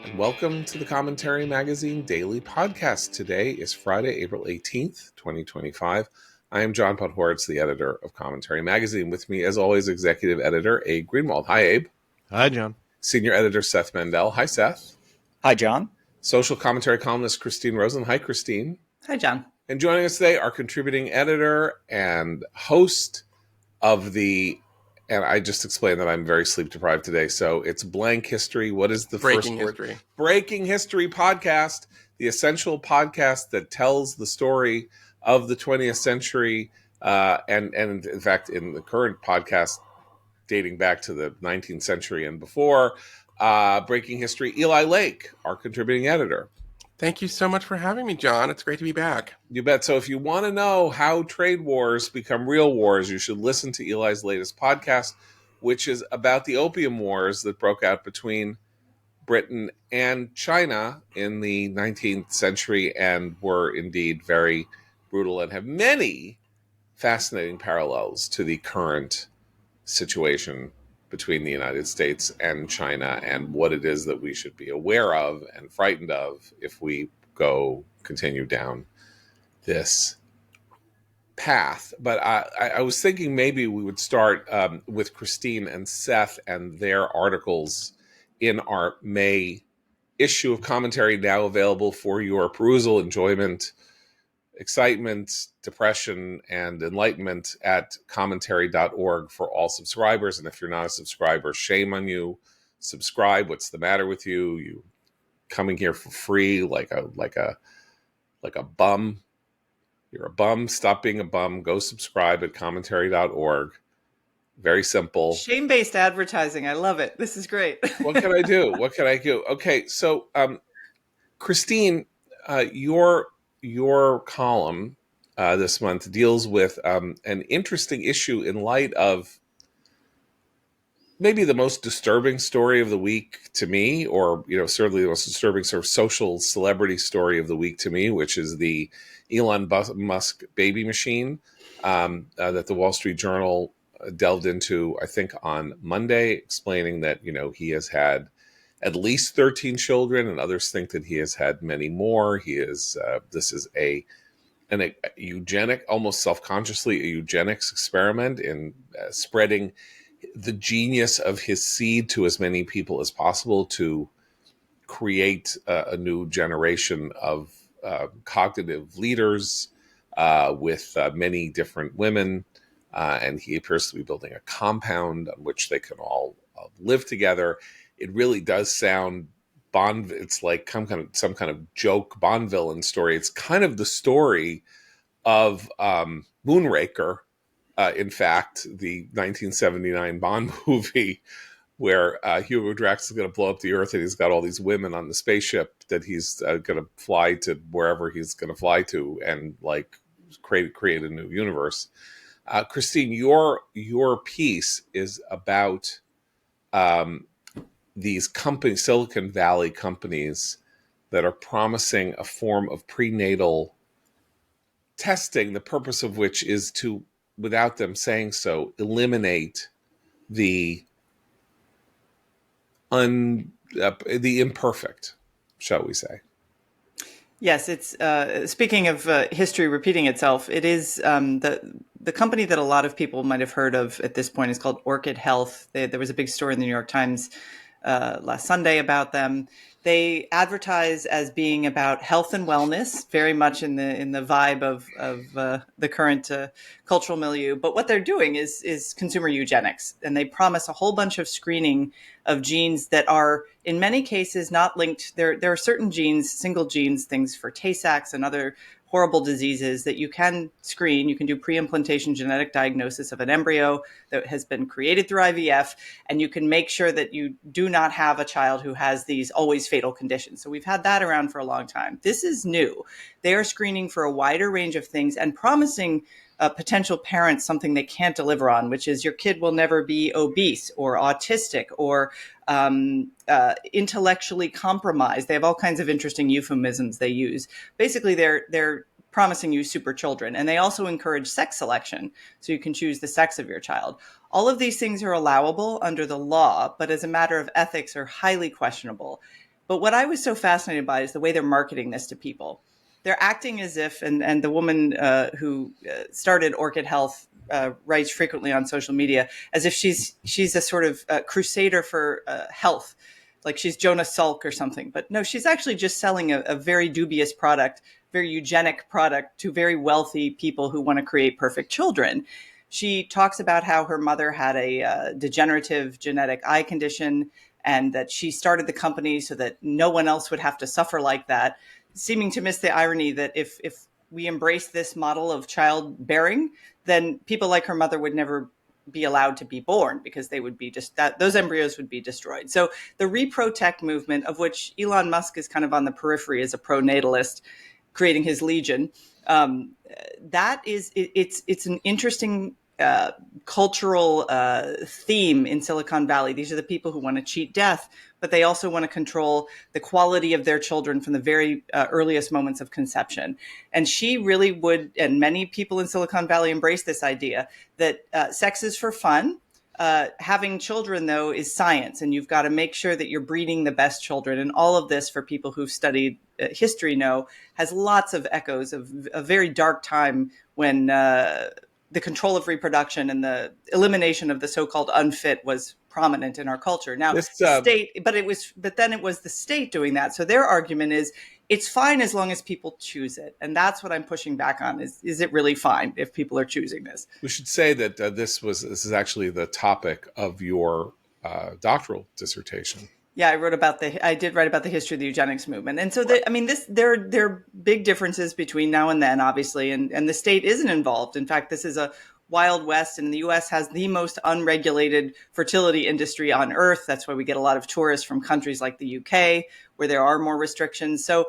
and welcome to the Commentary Magazine Daily Podcast. Today is Friday, April 18th, 2025. I am John Podhoretz, the editor of Commentary Magazine. With me, as always, executive editor Abe Greenwald. Hi, Abe. Hi, John. Senior editor Seth Mandel. Hi, Seth. Hi, John. Social commentary columnist Christine Rosen. Hi, Christine. Hi, John. And joining us today, our contributing editor and host of the, and I just explained that I'm very sleep deprived today, so it's Blank History. What is the Breaking first word? History. Breaking History podcast, the essential podcast that tells the story of the 20th century, and in fact, in the current podcast dating back to the 19th century and before, Breaking History, Eli Lake, our contributing editor. Thank you so much for having me, John. It's great to be back. You bet. So if you want to know how trade wars become real wars, you should listen to Eli's latest podcast, which is about the opium wars that broke out between Britain and China in the 19th century and were indeed very brutal and have many fascinating parallels to the current situation between the United States and China and what it is that we should be aware of and frightened of if we continue down this path. But I was thinking maybe we would start with Christine and Seth and their articles in our May issue of Commentary, now available for your perusal, enjoyment, excitement, depression, and enlightenment at commentary.org for all subscribers. And if you're not a subscriber, shame on you. Subscribe. What's the matter with you? You coming here for free like a bum. You're a bum. Stop being a bum. Go subscribe at commentary.org. Very simple. Shame-based advertising. I love it. This is great. What can I do? What can I do? Okay, so Christine, your column this month deals with an interesting issue in light of maybe the most disturbing story of the week to me, or certainly the most disturbing sort of social celebrity story of the week to me, which is the Elon Musk baby machine that the Wall Street Journal delved into, I think, on Monday, explaining that he has had at least 13 children, and others think that he has had many more. This is a eugenic, almost self-consciously, a eugenics experiment in spreading the genius of his seed to as many people as possible to create a new generation of cognitive leaders with many different women. And he appears to be building a compound on which they can all live together. It really does sound Bond. It's like some kind of joke Bond villain story. It's kind of the story of Moonraker, in fact, the 1979 Bond movie, where Hugo Drax is going to blow up the Earth, and he's got all these women on the spaceship that he's going to fly to wherever he's going to fly to, and like create a new universe. Christine, your piece is about these companies, Silicon Valley companies, that are promising a form of prenatal testing, the purpose of which is to, without them saying so, eliminate the imperfect, shall we say. Yes, it's speaking of history repeating itself. It is the company that a lot of people might have heard of at this point is called Orchid Health. There was a big story in the New York Times last Sunday about them. They advertise as being about health and wellness, very much in the vibe of the current cultural milieu. But what they're doing is consumer eugenics, and they promise a whole bunch of screening of genes that are in many cases not linked. There are certain genes, single genes, things for Tay-Sachs and other horrible diseases that you can screen. You can do pre-implantation genetic diagnosis of an embryo that has been created through IVF, and you can make sure that you do not have a child who has these always fatal conditions. So we've had that around for a long time. This is new. They are screening for a wider range of things and promising potential parents something they can't deliver on, which is your kid will never be obese or autistic or intellectually compromised. They have all kinds of interesting euphemisms they use. Basically, they're promising you super children. And they also encourage sex selection, so you can choose the sex of your child. All of these things are allowable under the law, but as a matter of ethics are highly questionable. But what I was so fascinated by is the way they're marketing this to people. They're acting as if, and the woman who started Orchid Health writes frequently on social media, as if she's a sort of crusader for health, like she's Jonas Salk or something. But no, she's actually just selling a very dubious product, very eugenic product to very wealthy people who want to create perfect children. She talks about how her mother had a degenerative genetic eye condition and that she started the company so that no one else would have to suffer like that, seeming to miss the irony that if we embrace this model of childbearing, then people like her mother would never be allowed to be born because they would be just that those embryos would be destroyed. So the reprotect movement, of which Elon Musk is kind of on the periphery as a pro-natalist, creating his legion, that is it's an interesting cultural theme in Silicon Valley. These are the people who want to cheat death, but they also want to control the quality of their children from the very earliest moments of conception. And she really would, and many people in Silicon Valley embrace this idea that sex is for fun. Having children, though, is science, and you've got to make sure that you're breeding the best children. And all of this, for people who've studied history, know has lots of echoes of a very dark time when the control of reproduction and the elimination of the so-called unfit was prominent in our culture. Now, This, the state, but then it was the state doing that. So their argument is it's fine as long as people choose it, and that's what I'm pushing back on. Is it really fine if people are choosing this? we should say that this is actually the topic of your doctoral dissertation. Yeah, I did write about the history of the eugenics movement. And so, there are big differences between now and then, obviously, and the state isn't involved. In fact, this is a Wild West, and the U.S. has the most unregulated fertility industry on earth. That's why we get a lot of tourists from countries like the UK, where there are more restrictions. So,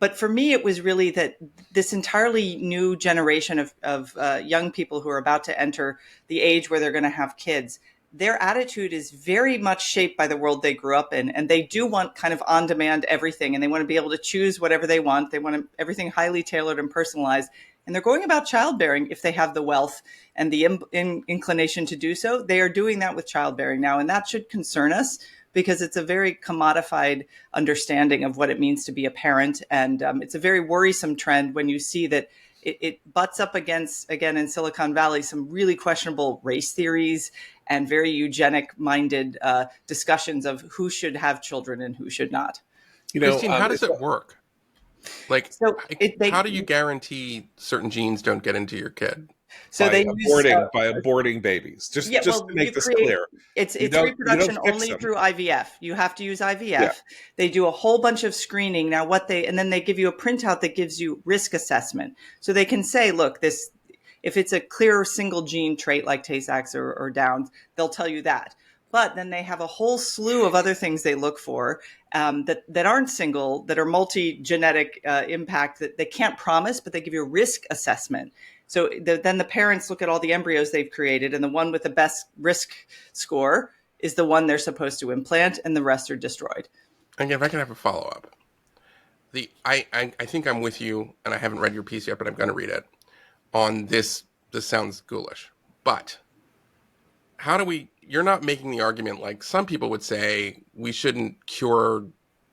but for me, it was really that this entirely new generation of young people who are about to enter the age where they're going to have kids, their attitude is very much shaped by the world they grew up in. And they do want kind of on-demand everything. And they want to be able to choose whatever they want. They want everything highly tailored and personalized. And they're going about childbearing if they have the wealth and the inclination to do so. They are doing that with childbearing now. And that should concern us because it's a very commodified understanding of what it means to be a parent. And it's a very worrisome trend when you see that it butts up against, again, in Silicon Valley, some really questionable race theories and very eugenic-minded discussions of who should have children and who should not. Christine, how does it work? Like, So how do you guarantee certain genes don't get into your kid? So by they aborting babies. Just to make this clear, it's reproduction only them through IVF. You have to use IVF. Yeah. They do a whole bunch of screening. Now, and then they give you a printout that gives you risk assessment. So they can say, look, if it's a clear single gene trait like Tay-Sachs or Downs, they'll tell you that. But then they have a whole slew of other things they look for that aren't single, that are multi-genetic impact that they can't promise, but they give you a risk assessment. So then the parents look at all the embryos they've created, and the one with the best risk score is the one they're supposed to implant, and the rest are destroyed. And if I can have a follow-up. I think I'm with you, and I haven't read your piece yet, but I'm going to read it. On this sounds ghoulish. But how do you're not making the argument like some people would say we shouldn't cure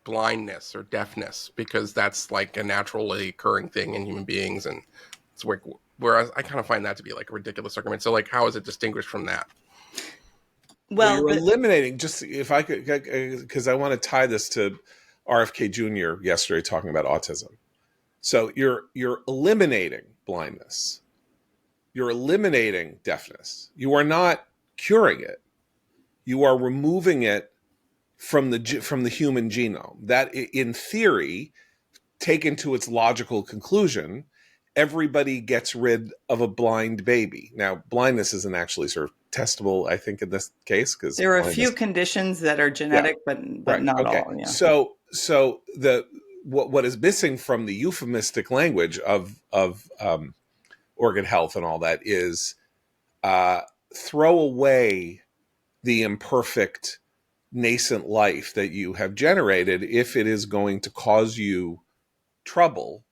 blindness or deafness because that's like a naturally occurring thing in human beings, and it's whereas I kind of find that to be like a ridiculous argument. So like, how is it distinguished from that? Well, you're eliminating, just if I could, because I want to tie this to RFK Jr. yesterday talking about autism. So you're eliminating blindness. You're eliminating deafness. You are not curing it. You are removing it from the human genome. That, in theory, taken to its logical conclusion, everybody gets rid of a blind baby. Now, blindness isn't actually sort of testable, I think, in this case, because there are a few conditions that are genetic, but not all. Yeah. So what is missing from the euphemistic language of organ health and all that is throw away the imperfect nascent life that you have generated if it is going to cause you trouble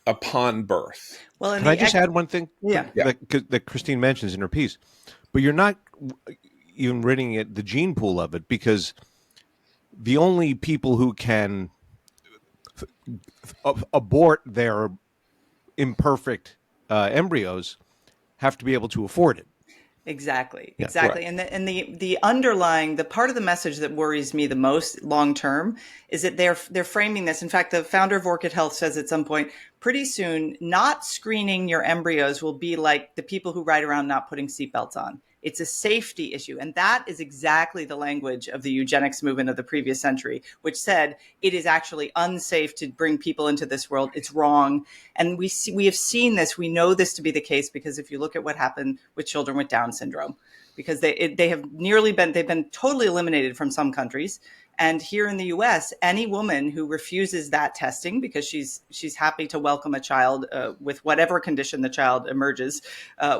upon birth. Well, can I just add one thing? Yeah. That Christine mentions in her piece, but you're not even reading it, the gene pool of it, because the only people who can abort their imperfect embryos have to be able to afford it. Exactly, Yeah. exactly. Right. The underlying, the part of the message that worries me the most long term is that they're framing this. In fact, the founder of Orchid Health says at some point, pretty soon, not screening your embryos will be like the people who ride around not putting seatbelts on. It's a safety issue. And that is exactly the language of the eugenics movement of the previous century, which said it is actually unsafe to bring people into this world. It's wrong. And we have seen this. We know this to be the case because if you look at what happened with children with Down syndrome, because they have they've been totally eliminated from some countries. And here in the U.S., any woman who refuses that testing because she's happy to welcome a child with whatever condition the child emerges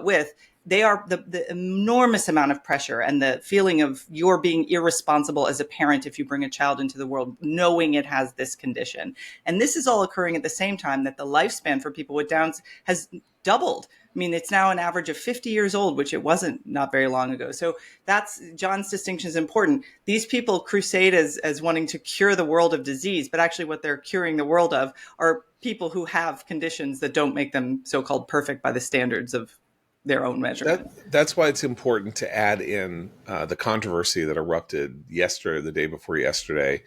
with, they are the enormous amount of pressure and the feeling of you're being irresponsible as a parent if you bring a child into the world knowing it has this condition. And this is all occurring at the same time that the lifespan for people with Downs has doubled. I mean, it's now an average of 50 years old, which it wasn't not very long ago. So that's John's distinction is important. These people crusade as wanting to cure the world of disease, but actually what they're curing the world of are people who have conditions that don't make them so-called perfect by the standards of their own measurement. That's why it's important to add in the controversy that erupted yesterday, the day before yesterday,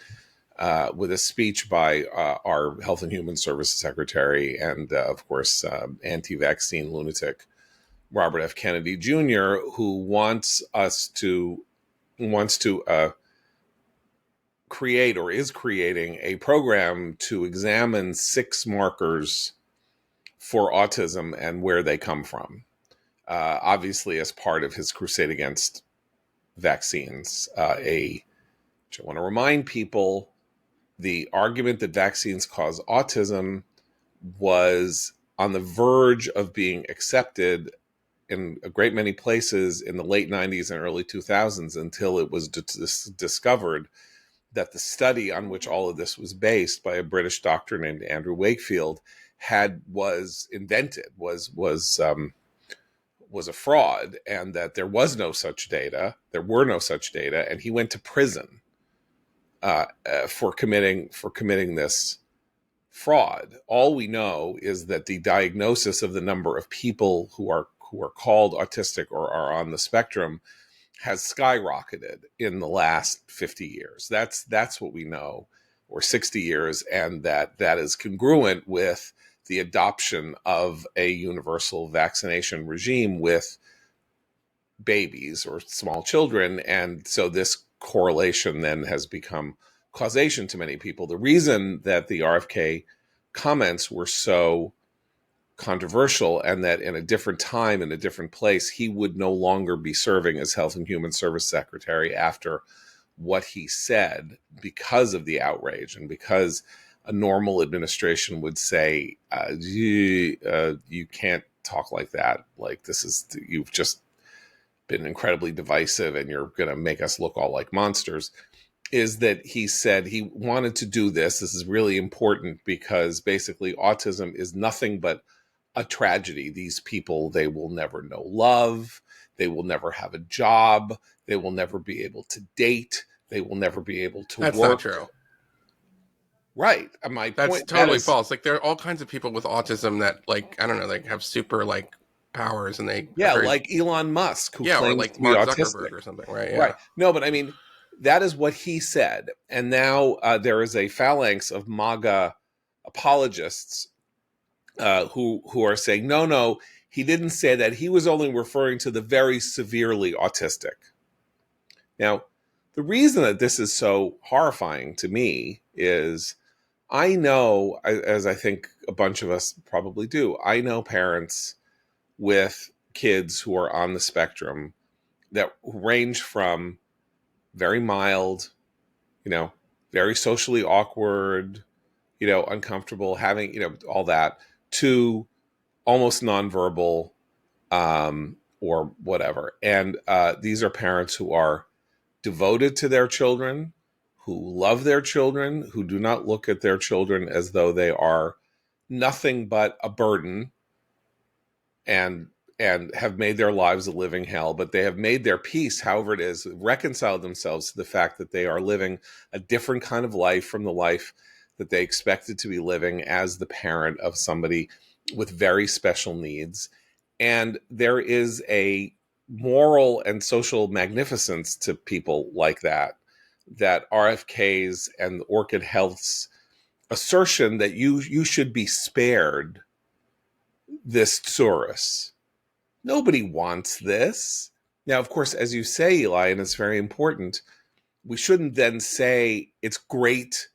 with a speech by our Health and Human Services Secretary and, of course, anti-vaccine lunatic Robert F. Kennedy Jr., who wants to create or is creating a program to examine 6 markers for autism and where they come from. Obviously, as part of his crusade against vaccines, which I want to remind people, the argument that vaccines cause autism was on the verge of being accepted in a great many places in the late 90s and early 2000s until it was discovered that the study on which all of this was based by a British doctor named Andrew Wakefield was invented, was a fraud, and that there was no such data. There were no such data, and he went to prison for committing this fraud. All we know is that the diagnosis of the number of people who are called autistic or are on the spectrum has skyrocketed in the last 50 years. That's what we know, or 60 years, and that is congruent with the adoption of a universal vaccination regime with babies or small children. And so this correlation then has become causation to many people. The reason that the RFK comments were so controversial and that in a different time, in a different place, he would no longer be serving as Health and Human Service Secretary after what he said, because of the outrage and because a normal administration would say, you can't talk like that. Like, you've just been incredibly divisive and you're going to make us look all like monsters, is that he said he wanted to do this. This is really important because basically autism is nothing but a tragedy. These people, they will never know love. They will never have a job. They will never be able to date. They will never be able to That's work. not true. Right. My That's point, totally false. Like, there are all kinds of people with autism that, like, I don't know, like have super like powers, and they yeah, like Elon Musk, who or claims like to be Mark autistic. Zuckerberg or something, right? Yeah. Right. No, but I mean, that is what he said. And now there is a phalanx of MAGA apologists who are saying, no, he didn't say that. He was only referring to the very severely autistic. Now, the reason that this is so horrifying to me is I know, as I think a bunch of us probably do, I know parents with kids who are on the spectrum that range from very mild, very socially awkward, uncomfortable, having, all that, to almost nonverbal, or whatever. And these are parents who are devoted to their children, who love their children, who do not look at their children as though they are nothing but a burden and and have made their lives a living hell, but they have made their peace, however it is, reconciled themselves to the fact that they are living a different kind of life from the life that they expected to be living as the parent of somebody with very special needs. And there is a moral and social magnificence to people like that, that RFK's and Orchid Health's assertion that you should be spared this tsuris. Nobody wants this. Now, of course, as you say, Eli, and it's very important, we shouldn't then say it's great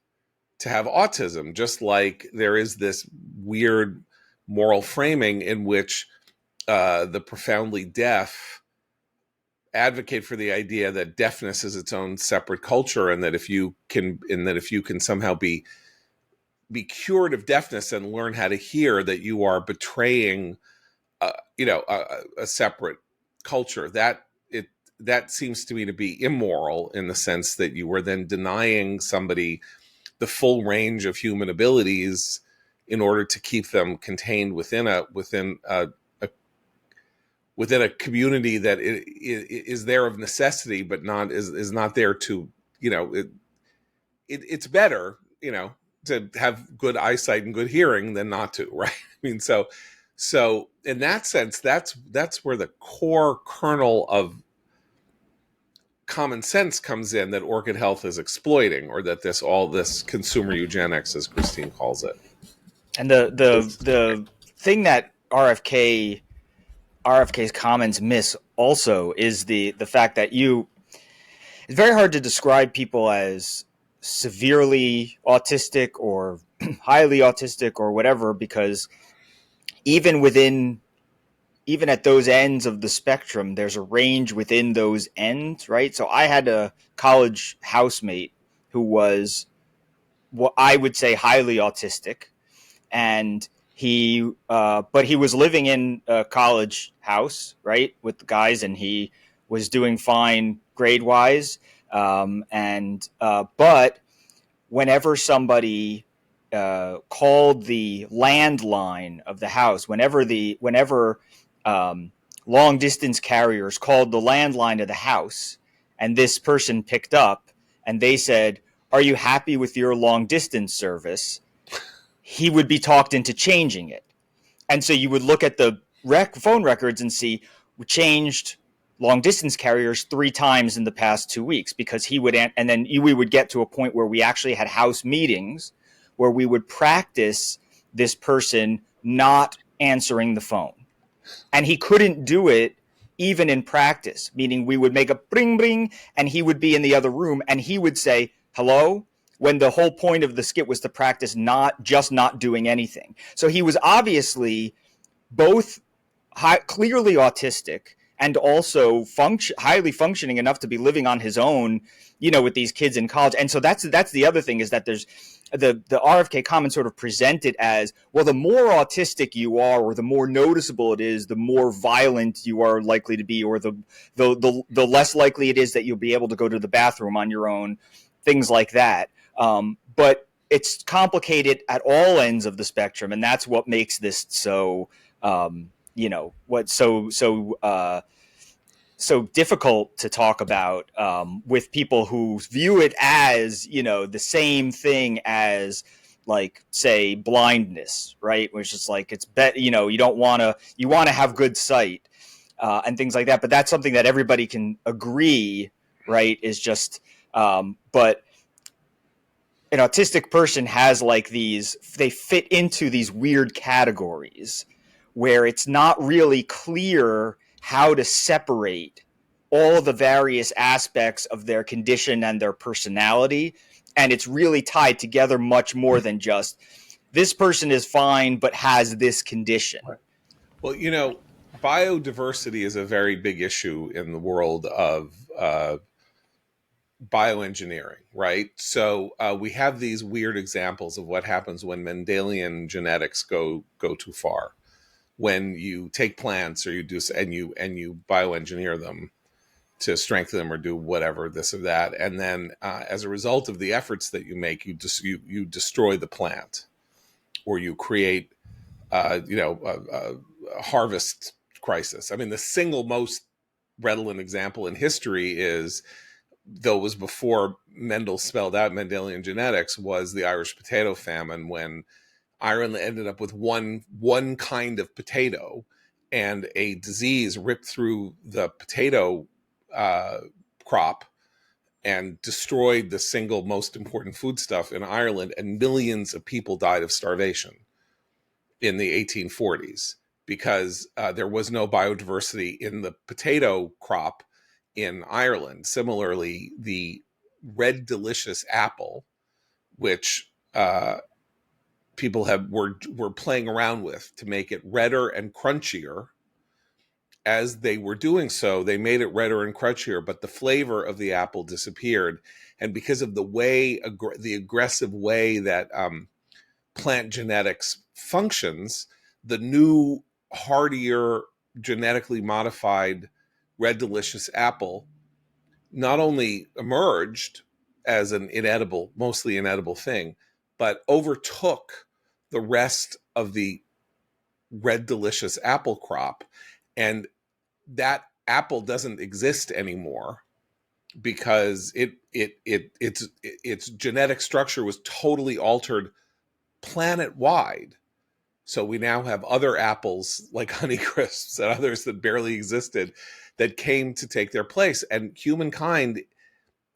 to have autism, just like there is this weird moral framing in which the profoundly deaf advocate for the idea that deafness is its own separate culture, and that if you can somehow be cured of deafness and learn how to hear, that you are betraying a separate culture. That seems to me to be immoral, in the sense that you are then denying somebody the full range of human abilities in order to keep them contained within a community that is there of necessity, but is not there to, it's better, to have good eyesight and good hearing than not to, right? I mean, so in that sense, that's where the core kernel of common sense comes in, that Orchid Health is exploiting, or that all this consumer eugenics, as Christine calls it. And the thing that RFK's comments miss also is the fact that it's very hard to describe people as severely autistic or highly autistic or whatever, because even at those ends of the spectrum, there's a range within those ends, right? So I had a college housemate who was what I would say highly autistic, and but he was living in a college house, right, with the guys, and he was doing fine grade wise. But whenever somebody called the landline of the house, whenever long distance carriers called the landline of the house, and this person picked up and they said, "Are you happy with your long distance service?" he would be talked into changing it. And so you would look at the phone records and see, we changed long distance carriers 3 times in the past 2 weeks, because he would, and then we would get to a point where we actually had house meetings where we would practice this person not answering the phone. And he couldn't do it even in practice, meaning we would make a bring bring and he would be in the other room and he would say, "Hello?" when the whole point of the skit was to practice not doing anything. So he was obviously both clearly autistic and also highly functioning enough to be living on his own, with these kids in college. And so that's the other thing, is that there's the RFK comment sort of presented as, well, the more autistic you are, or the more noticeable it is, the more violent you are likely to be, or the less likely it is that you'll be able to go to the bathroom on your own, things like that. But it's complicated at all ends of the spectrum, and that's what makes this so so difficult to talk about with people who view it as the same thing as, like, say, blindness, right? Which is like, it's you want to have good sight and things like that. But that's something that everybody can agree, right? Is just but an autistic person has like they fit into these weird categories where it's not really clear how to separate all the various aspects of their condition and their personality. And it's really tied together much more than just, this person is fine but has this condition. Right. Well, biodiversity is a very big issue in the world of bioengineering, right? So we have these weird examples of what happens when Mendelian genetics go too far. When you take plants, or you do, and you bioengineer them to strengthen them or do whatever, this or that, and then as a result of the efforts that you make, you destroy the plant, or you create harvest crisis. I mean, the single most redolent example in history is, though it was before Mendel spelled out Mendelian genetics, was the Irish potato famine, when Ireland ended up with one kind of potato, and a disease ripped through the potato crop and destroyed the single most important foodstuff in Ireland, and millions of people died of starvation in the 1840s because there was no biodiversity in the potato crop in Ireland. Similarly, the red delicious apple, which people were playing around with to make it redder and crunchier. As they were doing so, they made it redder and crunchier, but the flavor of the apple disappeared. And because of the aggressive way that plant genetics functions, the new, hardier, genetically modified red delicious apple not only emerged as an mostly inedible thing, but overtook the rest of the red delicious apple crop. And that apple doesn't exist anymore because its genetic structure was totally altered planet wide. So we now have other apples like Honeycrisps and others that barely existed that came to take their place. And humankind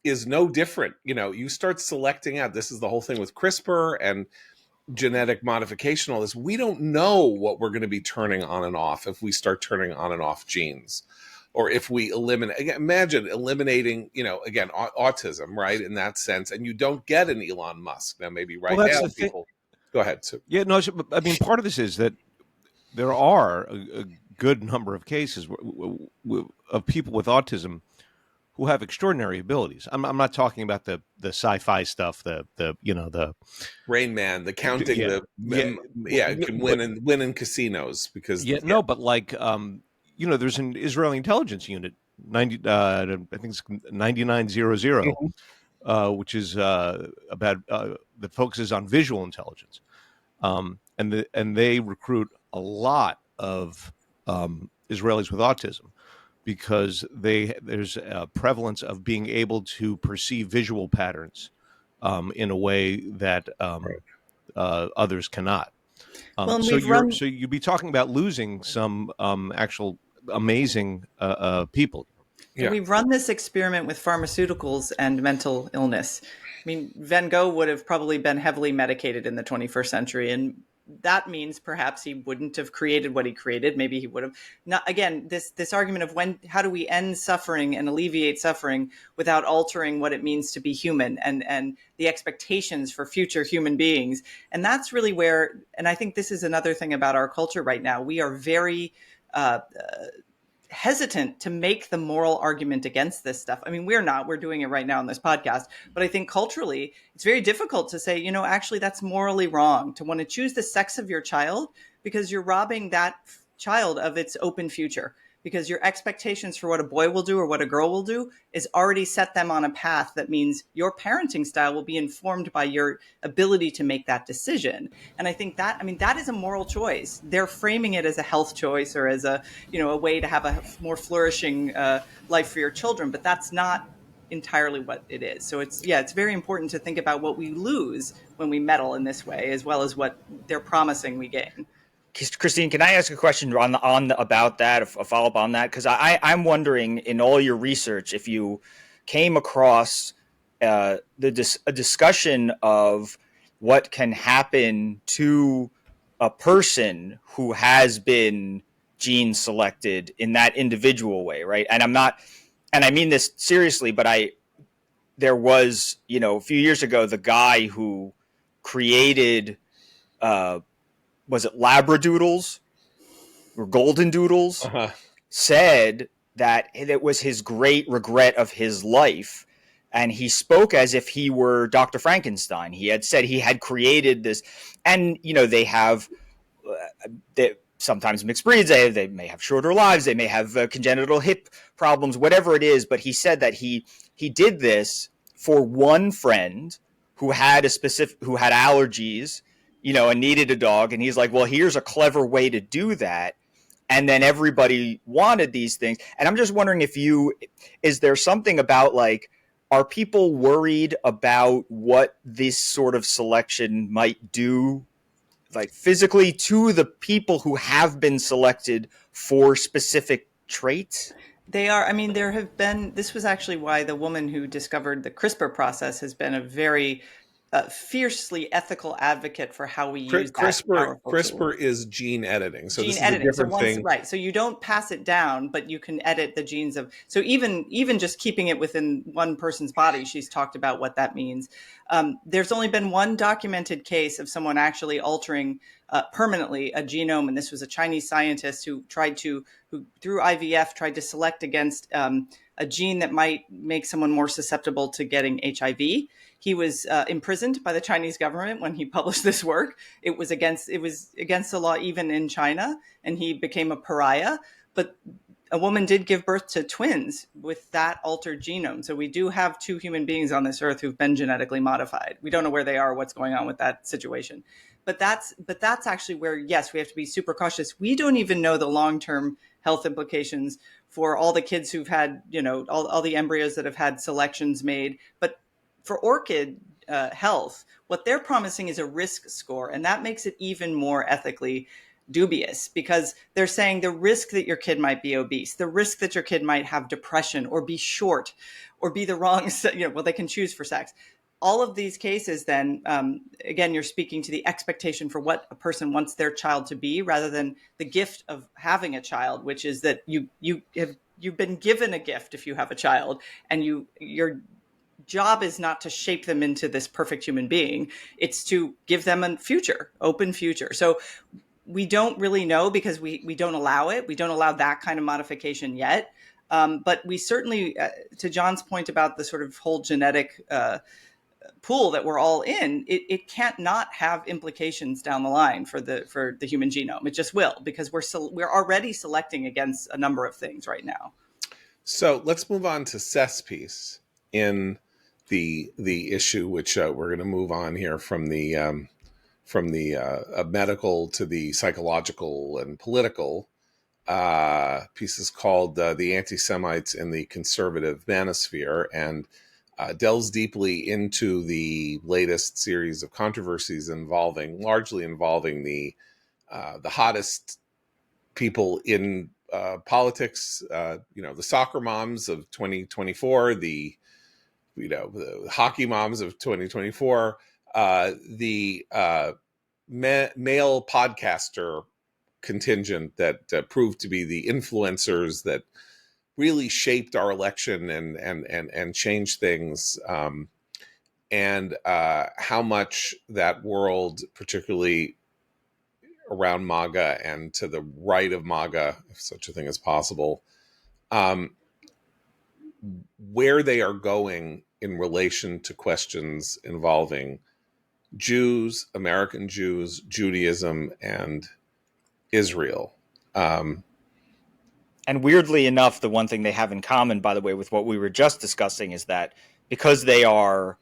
is no different. You start selecting out. This is the whole thing with CRISPR and genetic modification, all this. We don't know what we're going to be turning on and off if we start turning on and off genes, or if we imagine eliminating, again, autism, right? In that sense. And you don't get an Elon Musk. Now, maybe right now people... Go ahead. So, yeah, no, I mean, part of this is that there are a good number of cases of people with autism who have extraordinary abilities. I'm not talking about the sci-fi stuff, the Rain Man, the counting, can win in casinos because but like there's an Israeli intelligence unit, I think it's 9900, which is about that focuses on visual intelligence, and they recruit a lot of Israelis with autism, because there's a prevalence of being able to perceive visual patterns in a way that others cannot. So you'd be talking about losing some actual amazing people. Yeah. We've run this experiment with pharmaceuticals and mental illness. I mean, Van Gogh would have probably been heavily medicated in the 21st century, and that means perhaps he wouldn't have created what he created. Maybe he would have not. Again, this argument of how do we end suffering and alleviate suffering without altering what it means to be human and the expectations for future human beings. And that's really where, and I think this is another thing about our culture right now. We are very hesitant to make the moral argument against this stuff. I mean, we're doing it right now on this podcast, but I think culturally it's very difficult to say, actually that's morally wrong to want to choose the sex of your child, because you're robbing that child of its open future, because your expectations for what a boy will do or what a girl will do is already set them on a path that means your parenting style will be informed by your ability to make that decision. And I think that is a moral choice. They're framing it as a health choice or as a way to have a more flourishing life for your children, but that's not entirely what it is. So it's very important to think about what we lose when we meddle in this way, as well as what they're promising we gain. Christine, can I ask a question about that, a follow up on that? Because I'm wondering, in all your research, if you came across a discussion of what can happen to a person who has been gene selected in that individual way, right? And I mean this seriously, but there was, a few years ago, the guy who created was it Labradoodles or Golden Doodles, said that it was his great regret of his life. And he spoke as if he were Dr. Frankenstein. He had said he had created this, and, they have sometimes mixed breeds. They may have shorter lives. They may have congenital hip problems, whatever it is. But he said that he did this for one friend who had allergies, and needed a dog. And he's like, well, here's a clever way to do that. and then everybody wanted these things. And I'm just wondering is there something about like, are people worried about what this sort of selection might do, like physically, to the people who have been selected for specific traits? They are. I mean, this was actually why the woman who discovered the CRISPR process has been a very fiercely ethical advocate for how we use that powerful tool. CRISPR is gene editing, so Gene this is a editing. So different thing. right. So you don't pass it down, but you can edit the genes of. So even just keeping it within one person's body, she's talked about what that means. There's only been one documented case of someone actually altering permanently a genome, and this was a Chinese scientist who through IVF tried to select against a gene that might make someone more susceptible to getting HIV. He was imprisoned by the Chinese government when he published this work. It was against the law even in China, and he became a pariah. But a woman did give birth to twins with that altered genome. So we do have two human beings on this earth who've been genetically modified. We don't know where they are, what's going on with that situation. But that's actually where, yes, we have to be super cautious. We don't even know the long-term health implications for all the kids who've had, all the embryos that have had selections made. But for orchid health, what they're promising is a risk score, and that makes it even more ethically dubious, because they're saying the risk that your kid might be obese, the risk that your kid might have depression or be short or be the wrong, they can choose for sex. All of these cases, then, again, you're speaking to the expectation for what a person wants their child to be, rather than the gift of having a child, which is that you've been given a gift if you have a child, and your job is not to shape them into this perfect human being. It's to give them a open future. So we don't really know, because we don't allow it. We don't allow that kind of modification yet. But we certainly, to John's point about the sort of whole genetic pool that we're all in, it can't not have implications down the line for the human genome. It just will, because we're already selecting against a number of things right now. So let's move on to Seth's piece in the issue, which we're going to move on here from the medical to the psychological and political pieces called The Anti-Semites in the Conservative Manosphere, and delves deeply into the latest series of controversies largely involving the hottest people in politics, the soccer moms of 2024, the hockey moms of 2024, the male podcaster contingent that proved to be the influencers that really shaped our election and changed things, and how much that world, particularly around MAGA and to the right of MAGA, if such a thing is possible, where they are going in relation to questions involving Jews, American Jews, Judaism, and Israel. And weirdly enough, the one thing they have in common, by the way, with what we were just discussing, is that because they are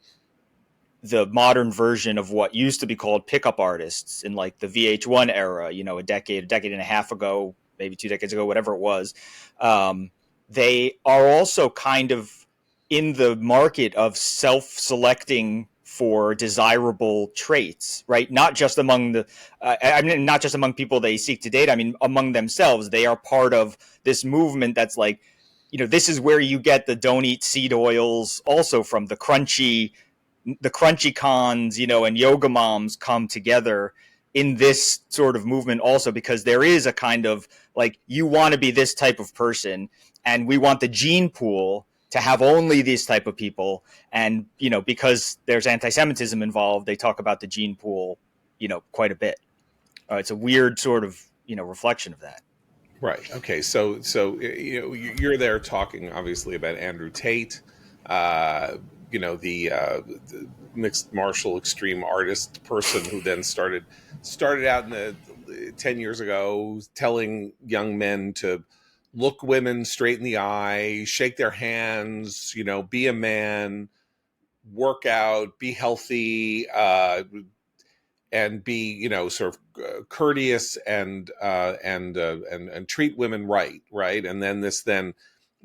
the modern version of what used to be called pickup artists in like the VH1 era, a decade and a half ago, maybe 2 decades ago, whatever it was, they are also kind of in the market of self-selecting for desirable traits, right? Not just among not just among people they seek to date. I mean, among themselves, they are part of this movement that's like, this is where you get the don't eat seed oils also from. The crunchy cons, and yoga moms come together in this sort of movement also, because there is a kind of like, you want to be this type of person, and we want the gene pool to have only these type of people. And, because there's anti-Semitism involved, they talk about the gene pool, quite a bit. It's a weird sort of, reflection of that. Right. Okay. So you're there talking obviously about Andrew Tate, the mixed martial extreme artist person who then started out in the 10 years ago telling young men to look women straight in the eye, shake their hands, be a man, work out, be healthy, be, you know, sort of courteous and treat women right, and then this then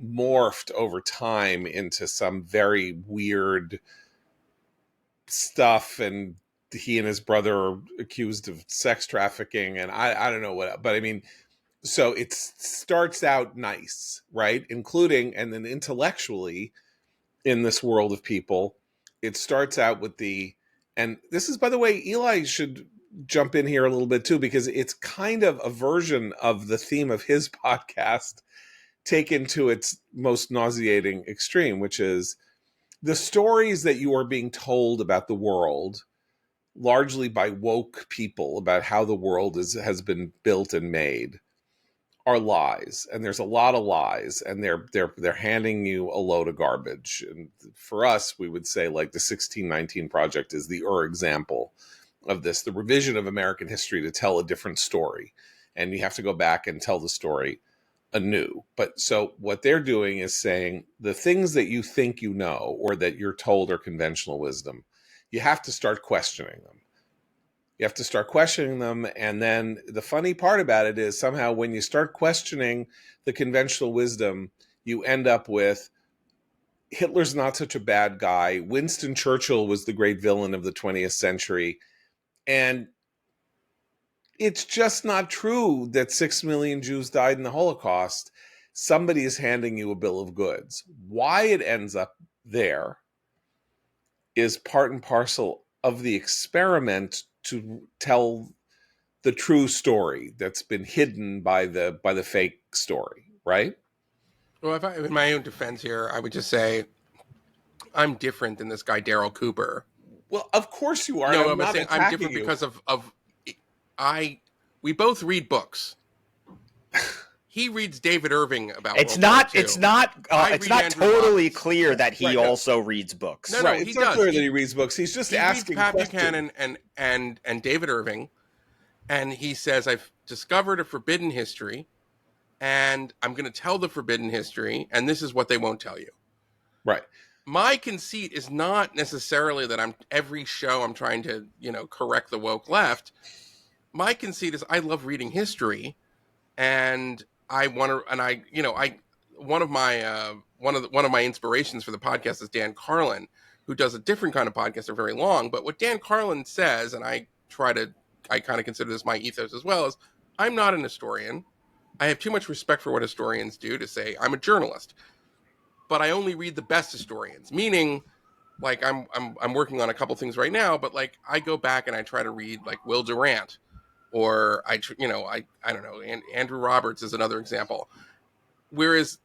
morphed over time into some very weird stuff, and he and his brother are accused of sex trafficking, and I don't know what, but I mean, so it starts out nice, right, including, and then intellectually in this world of people, it starts out with and this is, by the way, Eli should jump in here a little bit too, because it's kind of a version of the theme of his podcast taken to its most nauseating extreme, which is the stories that you are being told about the world, largely by woke people, about how the world has been built and made, are lies. And there's a lot of lies, and they're handing you a load of garbage. And for us, we would say, like, the 1619 Project is the example of this, the revision of American history to tell a different story. And you have to go back and tell the story anew. But so what they're doing is saying the things that you think you know, or that you're told are conventional wisdom, you have to start questioning them. You have to start questioning them. And then the funny part about it is, somehow when you start questioning the conventional wisdom, you end up with Hitler's not such a bad guy. Winston Churchill was the great villain of the 20th century. And it's just not true that 6 million Jews died in the Holocaust. Somebody is handing you a bill of goods. Why it ends up there is part and parcel of the experiment to tell the true story that's been hidden by the fake story, right? Well, if I, in my own defense here, I would just say I'm different than this guy Daryl Cooper. Well, of course you are. No, I'm I'm not saying attacking I'm different you. because of we both read books. He reads David Irving about It's World not. War II. It's not. I It's read not Andrew totally Robbins. clear that he Right, no. also reads books. No, Right. he It's not does. clear that he reads books. He's just He reads asking Pat questions. Buchanan and David Irving, and he says, I've discovered a forbidden history, and I'm going to tell the forbidden history, and this is what they won't tell you. Right. My conceit is not necessarily that every show I'm trying to, correct the woke left. My conceit is I love reading history, and I want to, and one of my inspirations for the podcast is Dan Carlin, who does a different kind of podcast. They're very long, but what Dan Carlin says, and I kind of consider this my ethos as well, is I'm not an historian. I have too much respect for what historians do to say I'm a journalist, but I only read the best historians. Meaning, like I'm working on a couple things right now, but like I go back and I try to read like Will Durant, or I don't know, Andrew Roberts is another example. Whereas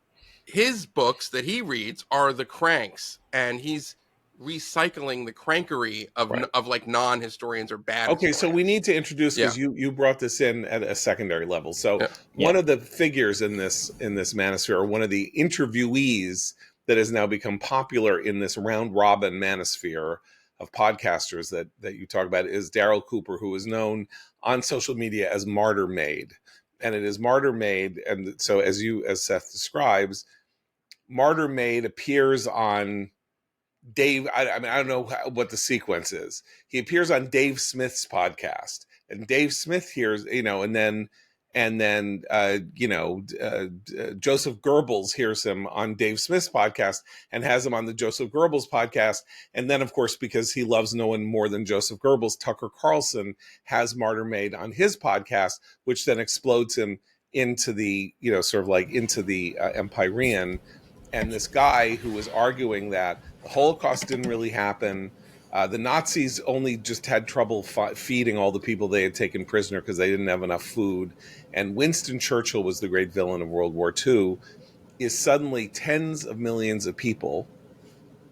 his books that he reads are the cranks, and he's recycling the crankery of Right. of like non-historians or bad Okay, so we historians. need to introduce, because Yeah. you brought this in at a secondary level. So Yeah. one of the figures in this Manosphere, or one of the interviewees that has now become popular in this round robin Manosphere of podcasters that you talk about, is Daryl Cooper, who is known on social media as Martyr Made. And it is Martyr Made, and so as Seth describes, Martyr Made appears on Dave, I mean, I don't know what the sequence is. He appears on Dave Smith's podcast, and Dave Smith hears, and then Joseph Goebbels hears him on Dave Smith's podcast and has him on the Joseph Goebbels podcast. And then, of course, because he loves no one more than Joseph Goebbels, Tucker Carlson has Martyr Made on his podcast, which then explodes him into the, sort of like into the Empyrean. And this guy who was arguing that the Holocaust didn't really happen, the Nazis only just had trouble feeding all the people they had taken prisoner because they didn't have enough food, and Winston Churchill was the great villain of World War II, is suddenly tens of millions of people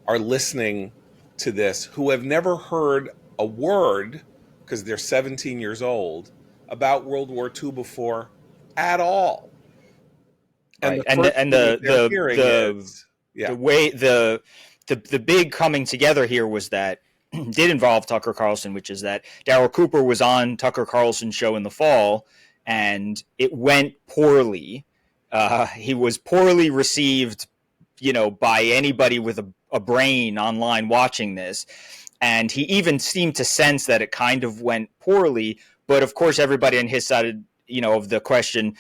are listening to this who have never heard a word, because they're 17 years old, about World War II before at all. Right. And the way the big coming together here was that did involve Tucker Carlson, which is that Daryl Cooper was on Tucker Carlson's show in the fall, and it went poorly. He was poorly received, by anybody with a brain online watching this. And he even seemed to sense that it kind of went poorly. But of course, everybody on his side, of the question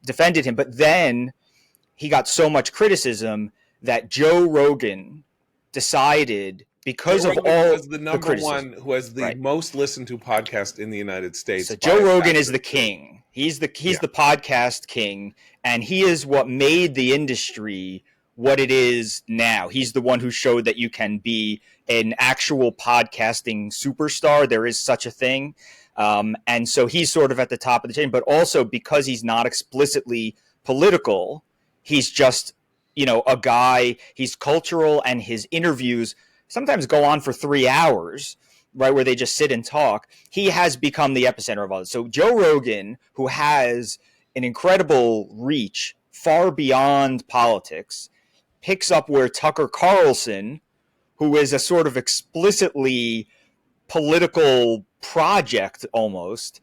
defended him. But then he got so much criticism that Joe Rogan decided, because Joe of Rogan all was the the number criticism, one who has the right? most listened to podcast in the United States. So by Joe a Rogan factor is the of 2. king. He's the Yeah. podcast king, and he is what made the industry what it is now. He's the one who showed that you can be an actual podcasting superstar. There is such a thing. And so he's sort of at the top of the chain, but also because he's not explicitly political, he's just, a guy, he's cultural, and his interviews sometimes go on for 3 hours, right, where they just sit and talk. He has become the epicenter of all this. So Joe Rogan, who has an incredible reach far beyond politics, picks up where Tucker Carlson, who is a sort of explicitly political project almost,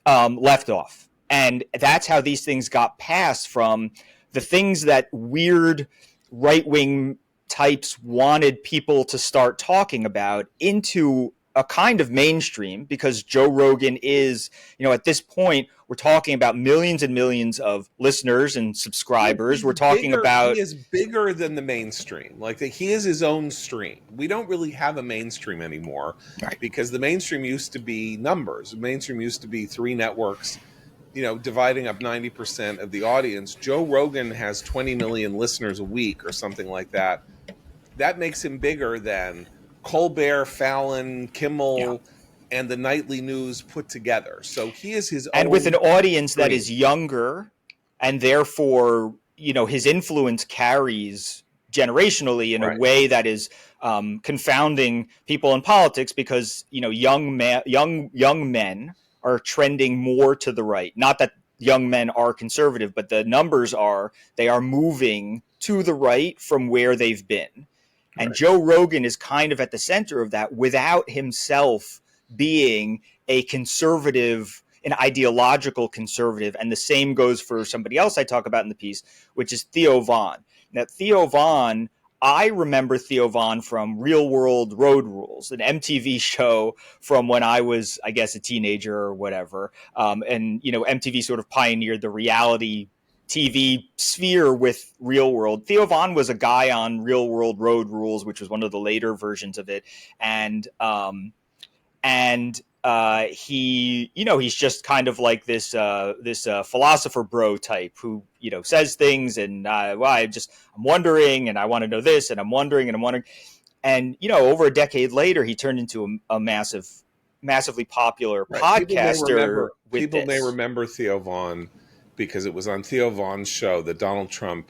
left off. And that's how these things got passed from the things that weird right-wing types wanted people to start talking about into a kind of mainstream, because Joe Rogan is, at this point, we're talking about millions and millions of listeners and subscribers. We're talking about... He is bigger than the mainstream. Like, he is his own stream. We don't really have a mainstream anymore, Right. because the mainstream used to be numbers. The mainstream used to be 3 networks, dividing up 90% of the audience. Joe Rogan has 20 million listeners a week or something like that. That makes him bigger than Colbert, Fallon, Kimmel, and the nightly news put together. So he is his own. And with an audience stream that is younger, and therefore, his influence carries generationally in a way that is confounding people in politics, because, young men are trending more to the right. Not that young men are conservative, but the numbers are, they are moving to the right from where they've been. And Joe Rogan is kind of at the center of that, without himself being a conservative, an ideological conservative. And the same goes for somebody else I talk about in the piece, which is Theo Von. Now, Theo Von, I remember Theo Von from Real World Road Rules, an MTV show from when I was, I guess, a teenager or whatever. And, MTV sort of pioneered the reality TV sphere with Real World. Theo Von was a guy on Real World Road Rules, which was one of the later versions of it. And he, he's just kind of like this philosopher bro type who, says things, and I'm wondering, and I want to know this, and I'm wondering. And, over a decade later, he turned into a massively popular podcaster. People may remember Theo Von because it was on Theo Von's show that Donald Trump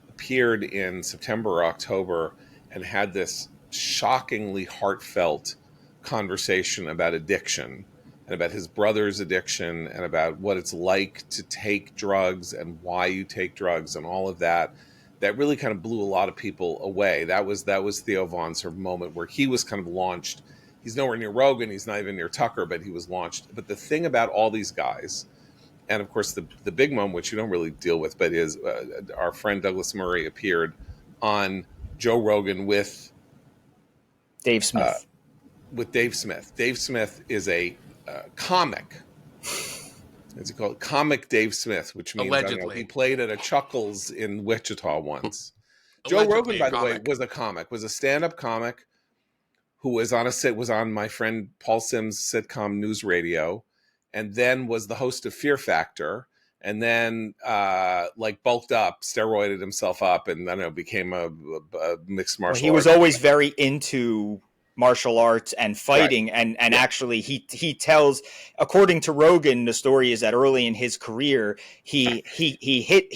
appeared in September or October and had this shockingly heartfelt conversation about addiction, and about his brother's addiction, and about what it's like to take drugs and why you take drugs and all of that. That really kind of blew a lot of people away. That was Theo Von's sort of moment where he was kind of launched. He's nowhere near Rogan, he's not even near Tucker, but he was launched. But the thing about all these guys, and of course the big moment, which you don't really deal with, but is our friend Douglas Murray appeared on Joe Rogan with Dave Smith. Dave Smith is a comic. What's he called? Comic Dave Smith, which means Allegedly. He played at a Chuckles in Wichita once. Joe Allegedly Rogan, by the way, was a stand-up comic who was on my friend Paul Sims' sitcom News Radio, and then was the host of Fear Factor, and then bulked up, steroided himself up, and I don't know, became a mixed martial arts. He was always very into martial arts and fighting, right. and actually he tells, according to Rogan, the story is that early in his career he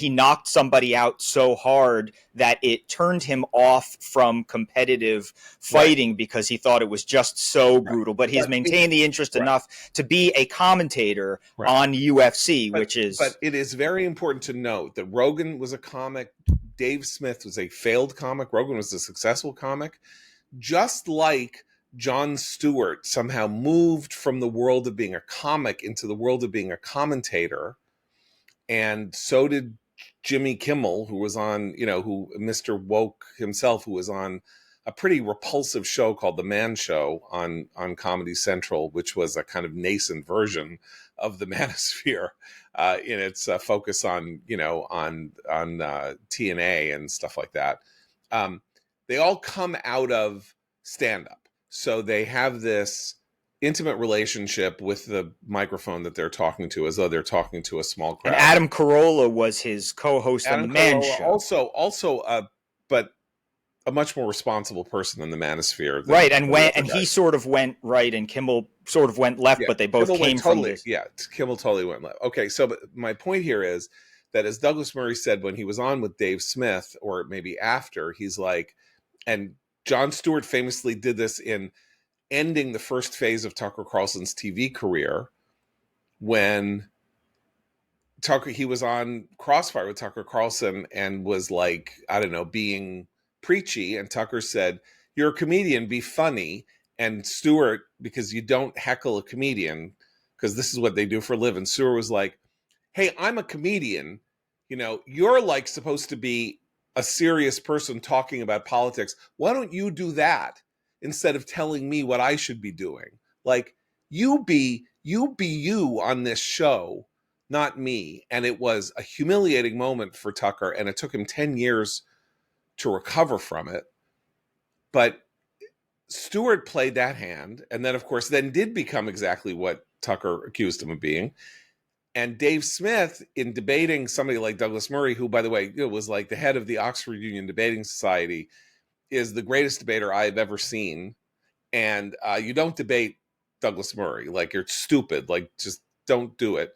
knocked somebody out so hard that it turned him off from competitive fighting, because he thought it was just so brutal. But he's maintained the interest enough to be a commentator on UFC, but it is very important to note that Rogan was a comic, Dave Smith was a failed comic, Rogan was a successful comic. Just like Jon Stewart somehow moved from the world of being a comic into the world of being a commentator, and so did Jimmy Kimmel, who was on, who Mr. Woke himself, who was on a pretty repulsive show called The Man Show on Comedy Central, which was a kind of nascent version of the Manosphere in its focus on TNA and stuff like that. They all come out of stand-up, so they have this intimate relationship with the microphone that they're talking to, as though they're talking to a small crowd. And Adam Carolla was his co-host on the Man Show. But a much more responsible person than the Manosphere. Right, and he sort of went right, and Kimmel sort of went left, but they both came from this. Yeah, Kimmel totally went left. Okay, so but my point here is that, as Douglas Murray said when he was on with Dave Smith, or maybe after, he's like, and Jon Stewart famously did this in ending the first phase of Tucker Carlson's TV career, when he was on Crossfire with Tucker Carlson and was like, I don't know, being preachy, and Tucker said, "You're a comedian, be funny." And Stewart, because you don't heckle a comedian, because this is what they do for a living, Stewart was like, "Hey, I'm a comedian. You're like supposed to be a serious person talking about politics. Why don't you do that instead of telling me what I should be doing? Like, you be you on this show, not me." And it was a humiliating moment for Tucker, and it took him 10 years to recover from it. But Stewart played that hand, and then, of course, did become exactly what Tucker accused him of being. And Dave Smith, in debating somebody like Douglas Murray, who, by the way, was like the head of the Oxford Union Debating Society, is the greatest debater I have ever seen. And you don't debate Douglas Murray. Like, you're stupid. Like, just don't do it.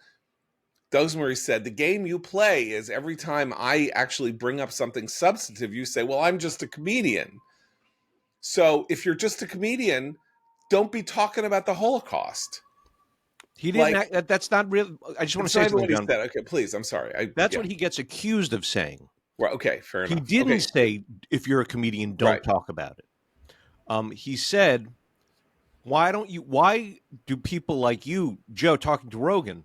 Douglas Murray said, the game you play is every time I actually bring up something substantive, you say, well, I'm just a comedian. So if you're just a comedian, don't be talking about the Holocaust. He didn't. That's not real. I just want to say something, John. Okay, please. I'm sorry. That's what he gets accused of saying. Well, okay, fair enough. He didn't say, if you're a comedian, don't talk about it. He said, why do people like you, Joe, talking to Rogan,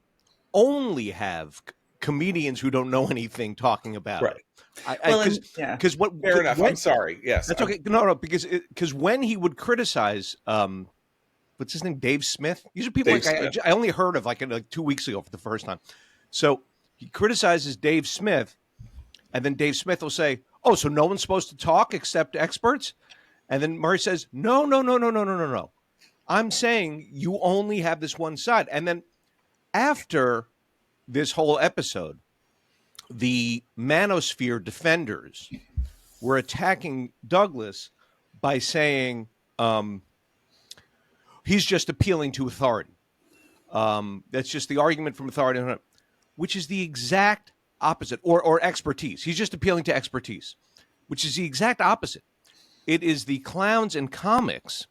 only have comedians who don't know anything talking about it? Fair enough. I'm sorry. Yes, that's okay. No, because when he would criticize, what's his name, Dave Smith? These are people I only heard of like 2 weeks ago for the first time. So he criticizes Dave Smith, and then Dave Smith will say, "Oh, so no one's supposed to talk except experts?" And then Murray says, "No. I'm saying you only have this one side." And then after this whole episode, the Manosphere defenders were attacking Douglas by saying he's just appealing to authority. That's just the argument from authority, which is the exact opposite, or expertise. He's just appealing to expertise, which is the exact opposite. It is the clowns in comics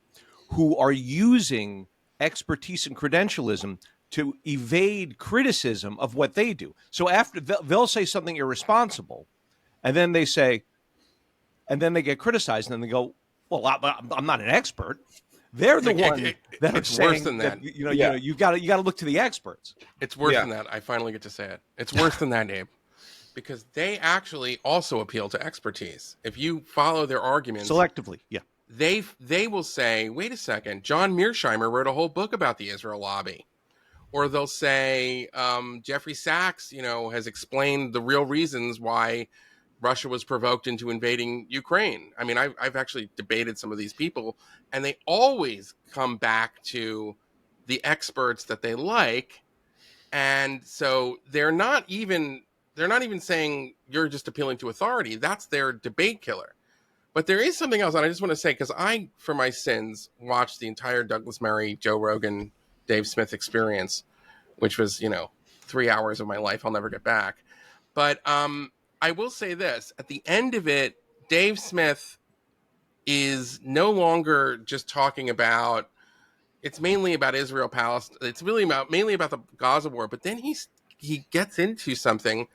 who are using expertise and credentialism to evade criticism of what they do. So after they'll say something irresponsible, and then they get criticized, and then they go, "Well, I'm not an expert." They're the one that are saying worse than that. You got to look to the experts. It's worse than that. I finally get to say it. It's worse than that, Abe, because they actually also appeal to expertise. If you follow their arguments selectively, they will say, "Wait a second, John Mearsheimer wrote a whole book about the Israel lobby." Or they'll say, Jeffrey Sachs, has explained the real reasons why Russia was provoked into invading Ukraine. I mean, I've actually debated some of these people, and they always come back to the experts that they like. And so they're not even saying you're just appealing to authority. That's their debate killer. But there is something else, and I just want to say, because I, for my sins, watched the entire Douglas Murray, Joe Rogan, Dave Smith experience, which was, 3 hours of my life I'll never get back. But I will say this, at the end of it, Dave Smith is no longer just talking about, it's mainly about Israel, Palestine. It's really mainly about the Gaza war. But then he gets into something,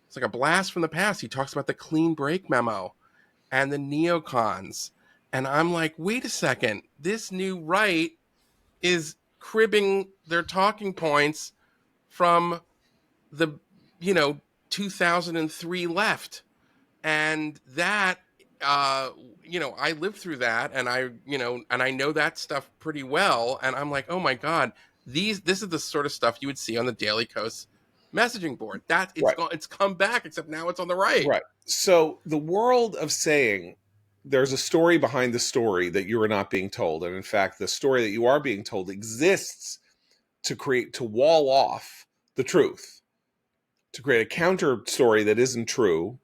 it's like a blast from the past. He talks about the clean break memo and the neocons. And I'm like, wait a second, this new right is cribbing their talking points from the 2003 left, and that I lived through that, and I know that stuff pretty well, and I'm like, oh my god, this is the sort of stuff you would see on the Daily Kos messaging board. That Right. it's come back, except now it's on the right. Right. So the world of saying there's a story behind the story that you are not being told, and in fact, the story that you are being told exists to wall off the truth, to create a counter story that isn't true,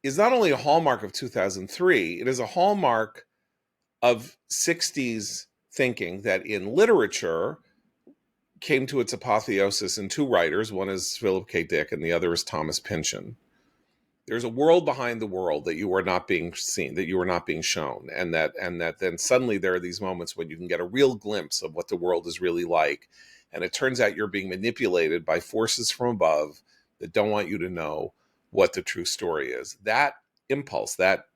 is not only a hallmark of 2003, it is a hallmark of 60s thinking that in literature came to its apotheosis in two writers. One is Philip K. Dick and the other is Thomas Pynchon. There's a world behind the world that you are not being seen, that you are not being shown, and that then suddenly there are these moments when you can get a real glimpse of what the world is really like, and it turns out you're being manipulated by forces from above that don't want you to know what the true story is. That impulse, that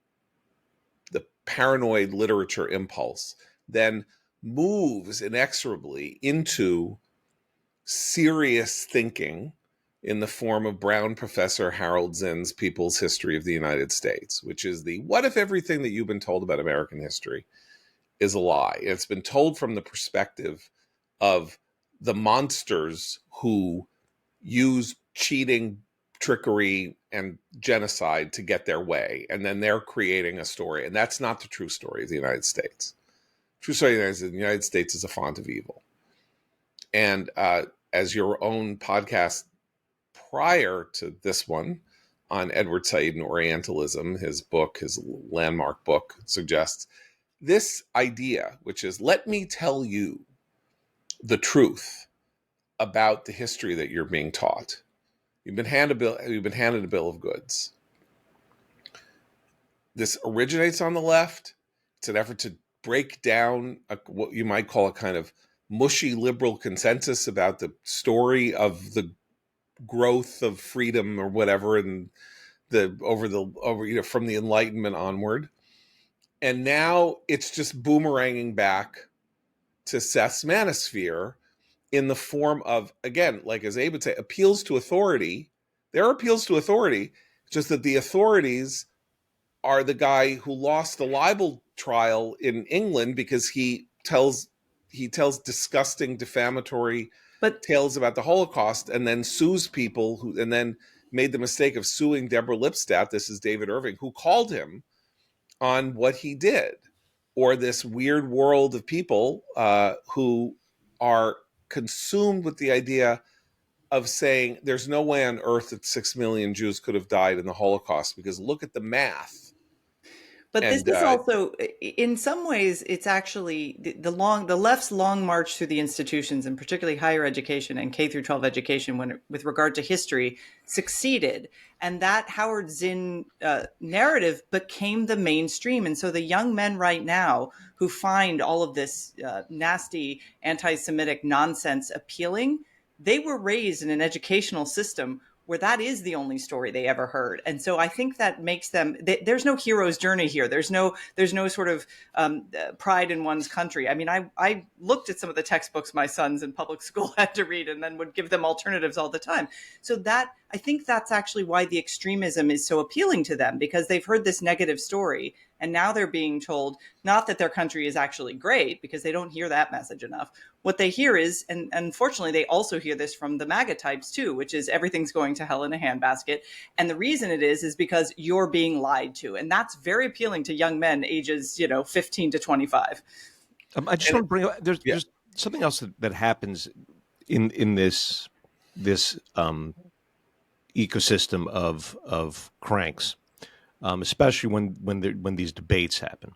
the paranoid literature impulse, then moves inexorably into serious thinking in the form of Brown professor Harold Zinn's People's History of the United States, which is the what if everything that you've been told about American history is a lie? It's been told from the perspective of the monsters who use cheating, trickery, and genocide to get their way. And then they're creating a story. And that's not the true story of the United States. True story of the United States is a font of evil. And as your own podcast prior to this one on Edward Said and Orientalism, his landmark book, suggests, this idea, which is, let me tell you the truth about the history that you're being taught. You've been handed a bill of goods. This originates on the left. It's an effort to break down what you might call a kind of mushy liberal consensus about the story of the growth of freedom or whatever, and from the Enlightenment onward. And now it's just boomeranging back to Seth's Manosphere in the form of, again, like as Abe would say, appeals to authority. There are appeals to authority, just that the authorities are the guy who lost the libel trial in England because he tells disgusting, defamatory tales about the Holocaust, and then sues people and then made the mistake of suing Deborah Lipstadt. This is David Irving, who called him on what he did, or this weird world of people who are consumed with the idea of saying there's no way on earth that 6 million Jews could have died in the Holocaust because look at the math. But this is also, in some ways, it's actually the left's long march through the institutions, and particularly higher education and K through 12 education, with regard to history, succeeded, and that Howard Zinn narrative became the mainstream. And so the young men right now who find all of this nasty anti-Semitic nonsense appealing, they were raised in an educational system where that is the only story they ever heard. And so I think that makes them, there's no hero's journey here. There's no sort of pride in one's country. I mean, I looked at some of the textbooks my sons in public school had to read and then would give them alternatives all the time. So I think that's actually why the extremism is so appealing to them, because they've heard this negative story and now they're being told not that their country is actually great, because they don't hear that message enough. What they hear is, and unfortunately they also hear this from the MAGA types too, which is everything's going to hell in a handbasket. And the reason it is because you're being lied to. And that's very appealing to young men ages, 15 to 25. I just want to bring up, there's something else that happens in this ecosystem of cranks, especially when these debates happen.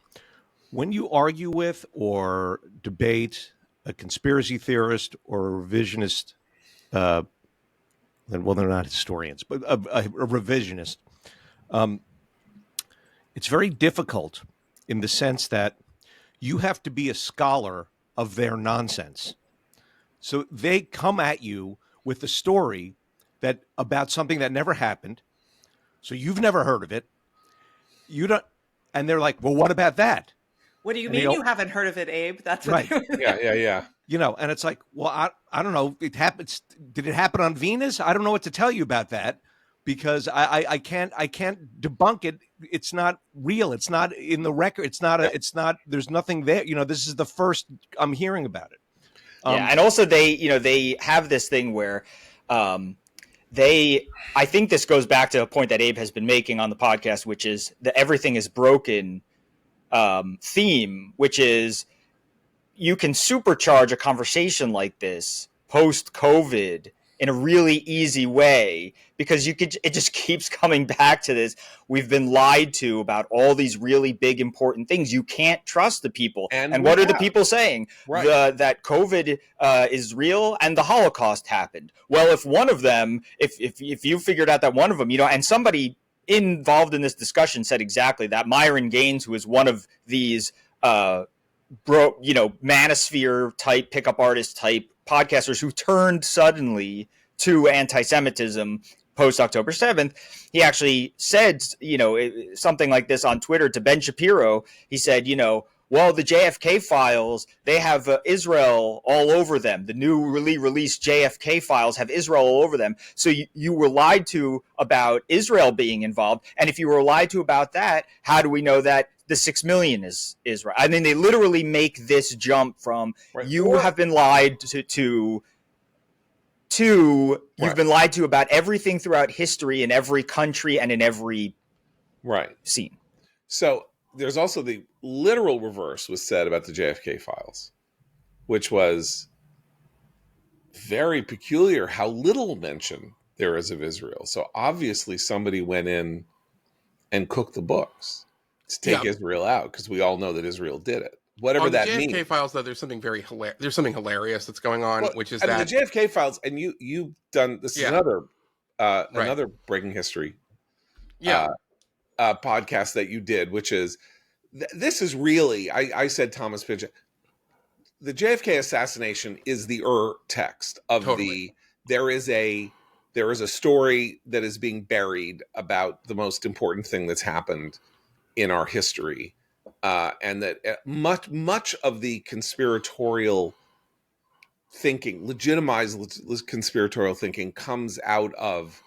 When you argue with or debate a conspiracy theorist or a revisionist, well, they're not historians, but a revisionist, it's very difficult in the sense that you have to be a scholar of their nonsense. So they come at you with a story about something that never happened. So you've never heard of it. You don't, and they're like, well, what about that? What do you mean you haven't heard of it, Abe? That's what right. Yeah. And it's like, well, I don't know. It happens. Did it happen on Venus? I don't know what to tell you about that. because I can't debunk it. It's not real. It's not in the record. It's not. It's not. There's nothing there. This is the first I'm hearing about it. Yeah, and also they have this thing where I think this goes back to a point that Abe has been making on the podcast, which is the everything is broken theme, which is you can supercharge a conversation like this post-COVID in a really easy way, because it just keeps coming back to this. We've been lied to about all these really big, important things. You can't trust the people. And what are the people saying? Right. That COVID is real and the Holocaust happened. Well, if one of them, if you figured out that one of them, and somebody involved in this discussion said exactly that, Myron Gaines, who is one of these Manosphere type, pickup artist type podcasters who turned suddenly to anti-Semitism post October 7th, he actually said, something like this on Twitter to Ben Shapiro. He said, well, the JFK files, they have Israel all over them. The newly released JFK files have Israel all over them. So you were lied to about Israel being involved. And if you were lied to about that, how do we know that the 6 million is Israel? I mean, they literally make this jump from have been lied to you've been lied to about everything throughout history in every country and in every scene. So there's also the literal reverse was said about the JFK files, which was very peculiar how little mention there is of Israel. So obviously somebody went in and cooked the books to take Israel out, because we all know that Israel did it. Whatever that means. On the JFK files, though, there's something there's something hilarious that's going on, which is that the JFK files, and you've done this is another Breaking History podcast that you did, which is this is really I said Thomas Pynchon. The JFK assassination is the text of there is a story that is being buried about the most important thing that's happened in our history. And that much of the conspiratorial thinking, legitimized conspiratorial thinking, comes out of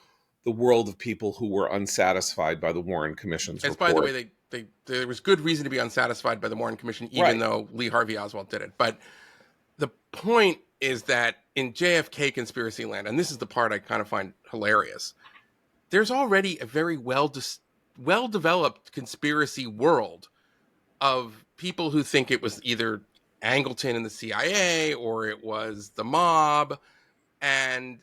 the world of people who were unsatisfied by the Warren Commission's report. By the way, there was good reason to be unsatisfied by the Warren Commission, even though Lee Harvey Oswald did it. But the point is that in JFK conspiracy land, and this is the part I kind of find hilarious, there's already a very well-developed conspiracy world of people who think it was either Angleton and the CIA or it was the mob. And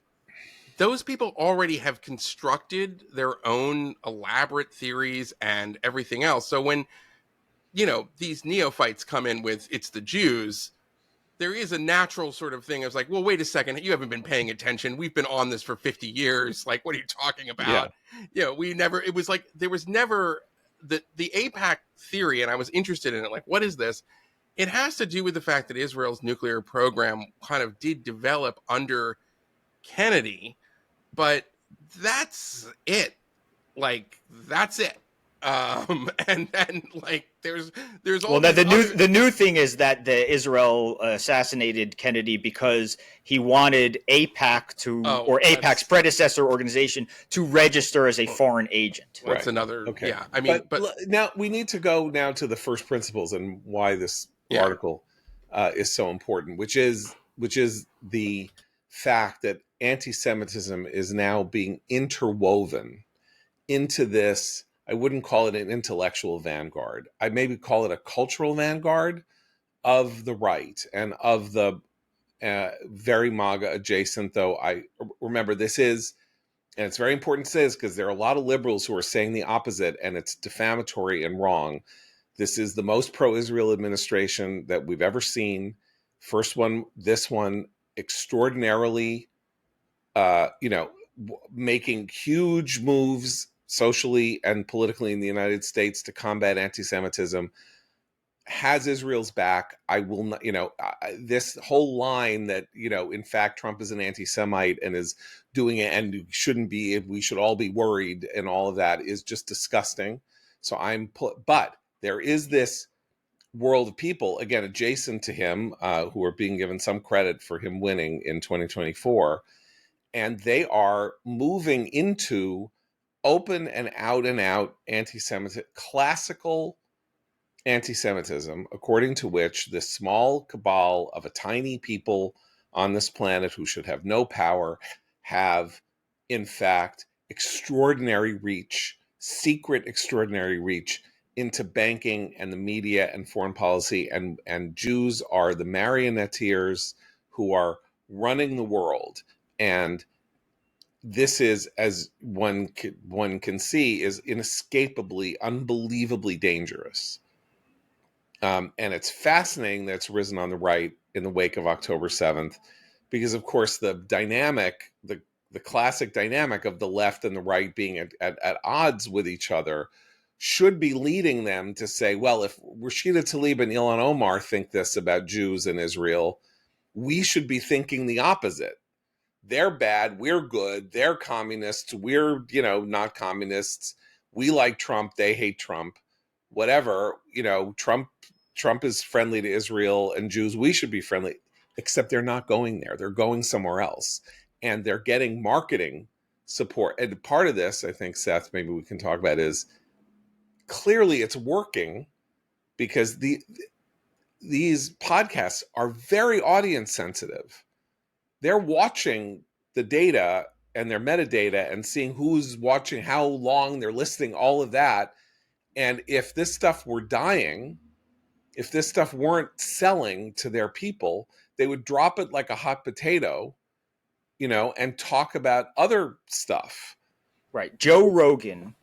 those people already have constructed their own elaborate theories and everything else. So when, these neophytes come in with, it's the Jews, there is a natural sort of thing of like, well, wait a second, you haven't been paying attention. We've been on this for 50 years. Like, what are you talking about? Yeah. It was like, there was never the AIPAC theory, and I was interested in it. Like, what is this? It has to do with the fact that Israel's nuclear program kind of did develop under Kennedy, but that's it. Like, that's it. And like there's all the new thing is that the Israel assassinated Kennedy because he wanted AIPAC or AIPAC's predecessor organization to register as a foreign agent. That's another. Okay. Yeah, I mean, but now we need to go now to the first principles and why this article is so important, which is the fact that anti-Semitism is now being interwoven into this. I wouldn't call it an intellectual vanguard. I'd maybe call it a cultural vanguard of the right and of the very MAGA adjacent, though I remember this is, and it's very important to say this because there are a lot of liberals who are saying the opposite, and it's defamatory and wrong. This is the most pro-Israel administration that we've ever seen. First one, this one, extraordinarily, making huge moves socially and politically in the United States to combat anti-Semitism, has Israel's back. I will not, this whole line that, in fact, Trump is an anti-Semite and is doing it and shouldn't be, we should all be worried and all of that is just disgusting. So but there is this world of people, again, adjacent to him, who are being given some credit for him winning in 2024. And they are moving into open and out anti-Semitism, classical anti-Semitism, according to which this small cabal of a tiny people on this planet who should have no power have, in fact, extraordinary reach, secret extraordinary reach into banking and the media and foreign policy, and Jews are the marionneteers who are running the world. And this is, as one can see, is inescapably, unbelievably dangerous. And it's fascinating that it's risen on the right in the wake of October 7th, because, of course, the dynamic, the classic dynamic of the left and the right being at odds with each other should be leading them to say, well, if Rashida Tlaib and Ilhan Omar think this about Jews in Israel, we should be thinking the opposite. They're bad, we're good, they're communists, we're, not communists. We like Trump, they hate Trump. Whatever, Trump is friendly to Israel and Jews, we should be friendly, except they're not going there. They're going somewhere else. And they're getting marketing support. And part of this, I think, Seth, maybe we can talk about, is clearly it's working because these podcasts are very audience sensitive. They're watching the data and their metadata and seeing who's watching, how long they're listening, all of that. And if this stuff were dying, if this stuff weren't selling to their people, they would drop it like a hot potato, and talk about other stuff. Right. Joe Rogan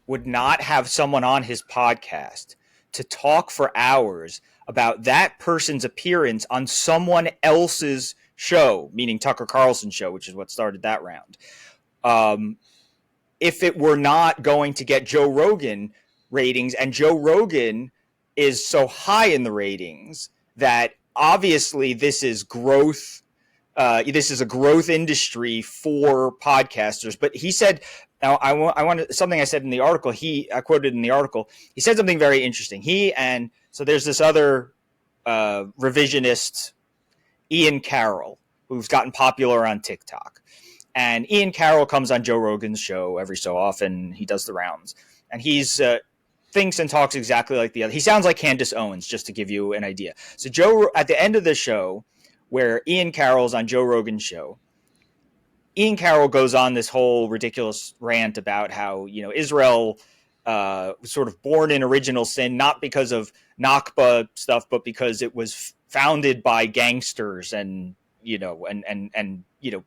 would not have someone on his podcast to talk for hours about that person's appearance on someone else's show, meaning Tucker Carlson's show, which is what started that round. If it were not going to get Joe Rogan ratings, and Joe Rogan is so high in the ratings that obviously this is growth. This is a growth industry for podcasters. But he said, now I want something I said in the article. I quoted in the article. He said something very interesting. So there's this other revisionist, Ian Carroll, who's gotten popular on TikTok. And Ian Carroll comes on Joe Rogan's show every so often. He does the rounds. And he's thinks and talks exactly like the other. He sounds like Candace Owens, just to give you an idea. So Joe, at the end of the show, where Ian Carroll's on Joe Rogan's show, Ian Carroll goes on this whole ridiculous rant about how, Israel was sort of born in original sin, not because of Nakba stuff, but because it was founded by gangsters and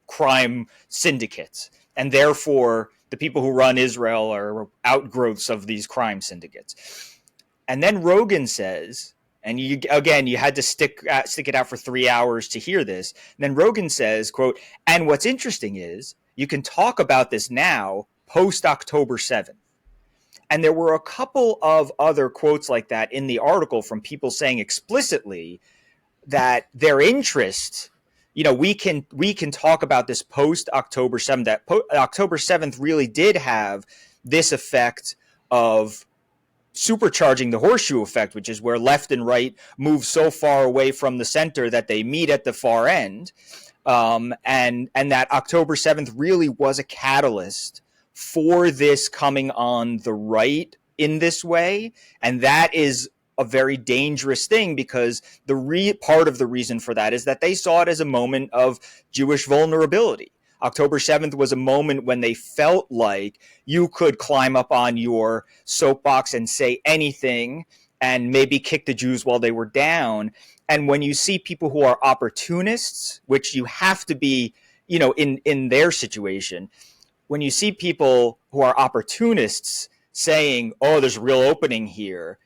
crime syndicates. And therefore, the people who run Israel are outgrowths of these crime syndicates. And then Rogan says, and you had to stick it out for 3 hours to hear this. And then Rogan says, quote, and what's interesting is you can talk about this now post October 7th. And there were a couple of other quotes like that in the article from people saying explicitly that their interest, we can talk about this post October 7th. That October 7th really did have this effect of supercharging the horseshoe effect, which is where left and right move so far away from the center that they meet at the far end. And that October 7th really was a catalyst for this coming on the right in this way. And that is a very dangerous thing, because part of the reason for that is that they saw it as a moment of Jewish vulnerability. October 7th was a moment when they felt like you could climb up on your soapbox and say anything and maybe kick the Jews while they were down. And when you see people who are opportunists, which you have to be, in their situation, when you see people who are opportunists saying, oh, there's a real opening here,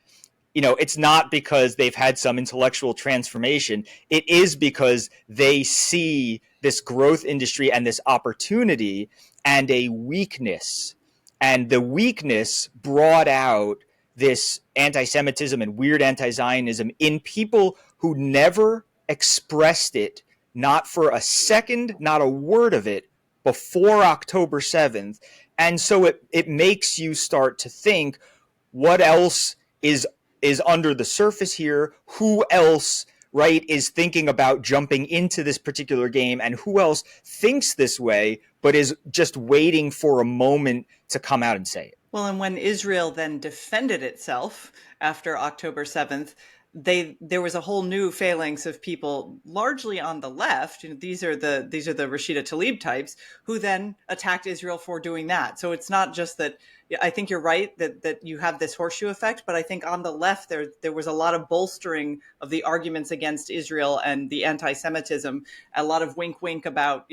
it's not because they've had some intellectual transformation. It is because they see this growth industry and this opportunity and a weakness. And the weakness brought out this anti-Semitism and weird anti-Zionism in people who never expressed it, not for a second, not a word of it, before October 7th. And so it makes you start to think, what else is under the surface here? Who else right, is thinking about jumping into this particular game, and who else thinks this way but is just waiting for a moment to come out and say it. Well, and when Israel then defended itself after October 7th, there was a whole new phalanx of people, largely on the left. These are the Rashida Tlaib types who then attacked Israel for doing that. So it's not just that. I think you're right that you have this horseshoe effect, but I think on the left there was a lot of bolstering of the arguments against Israel and the anti-Semitism, a lot of wink wink about,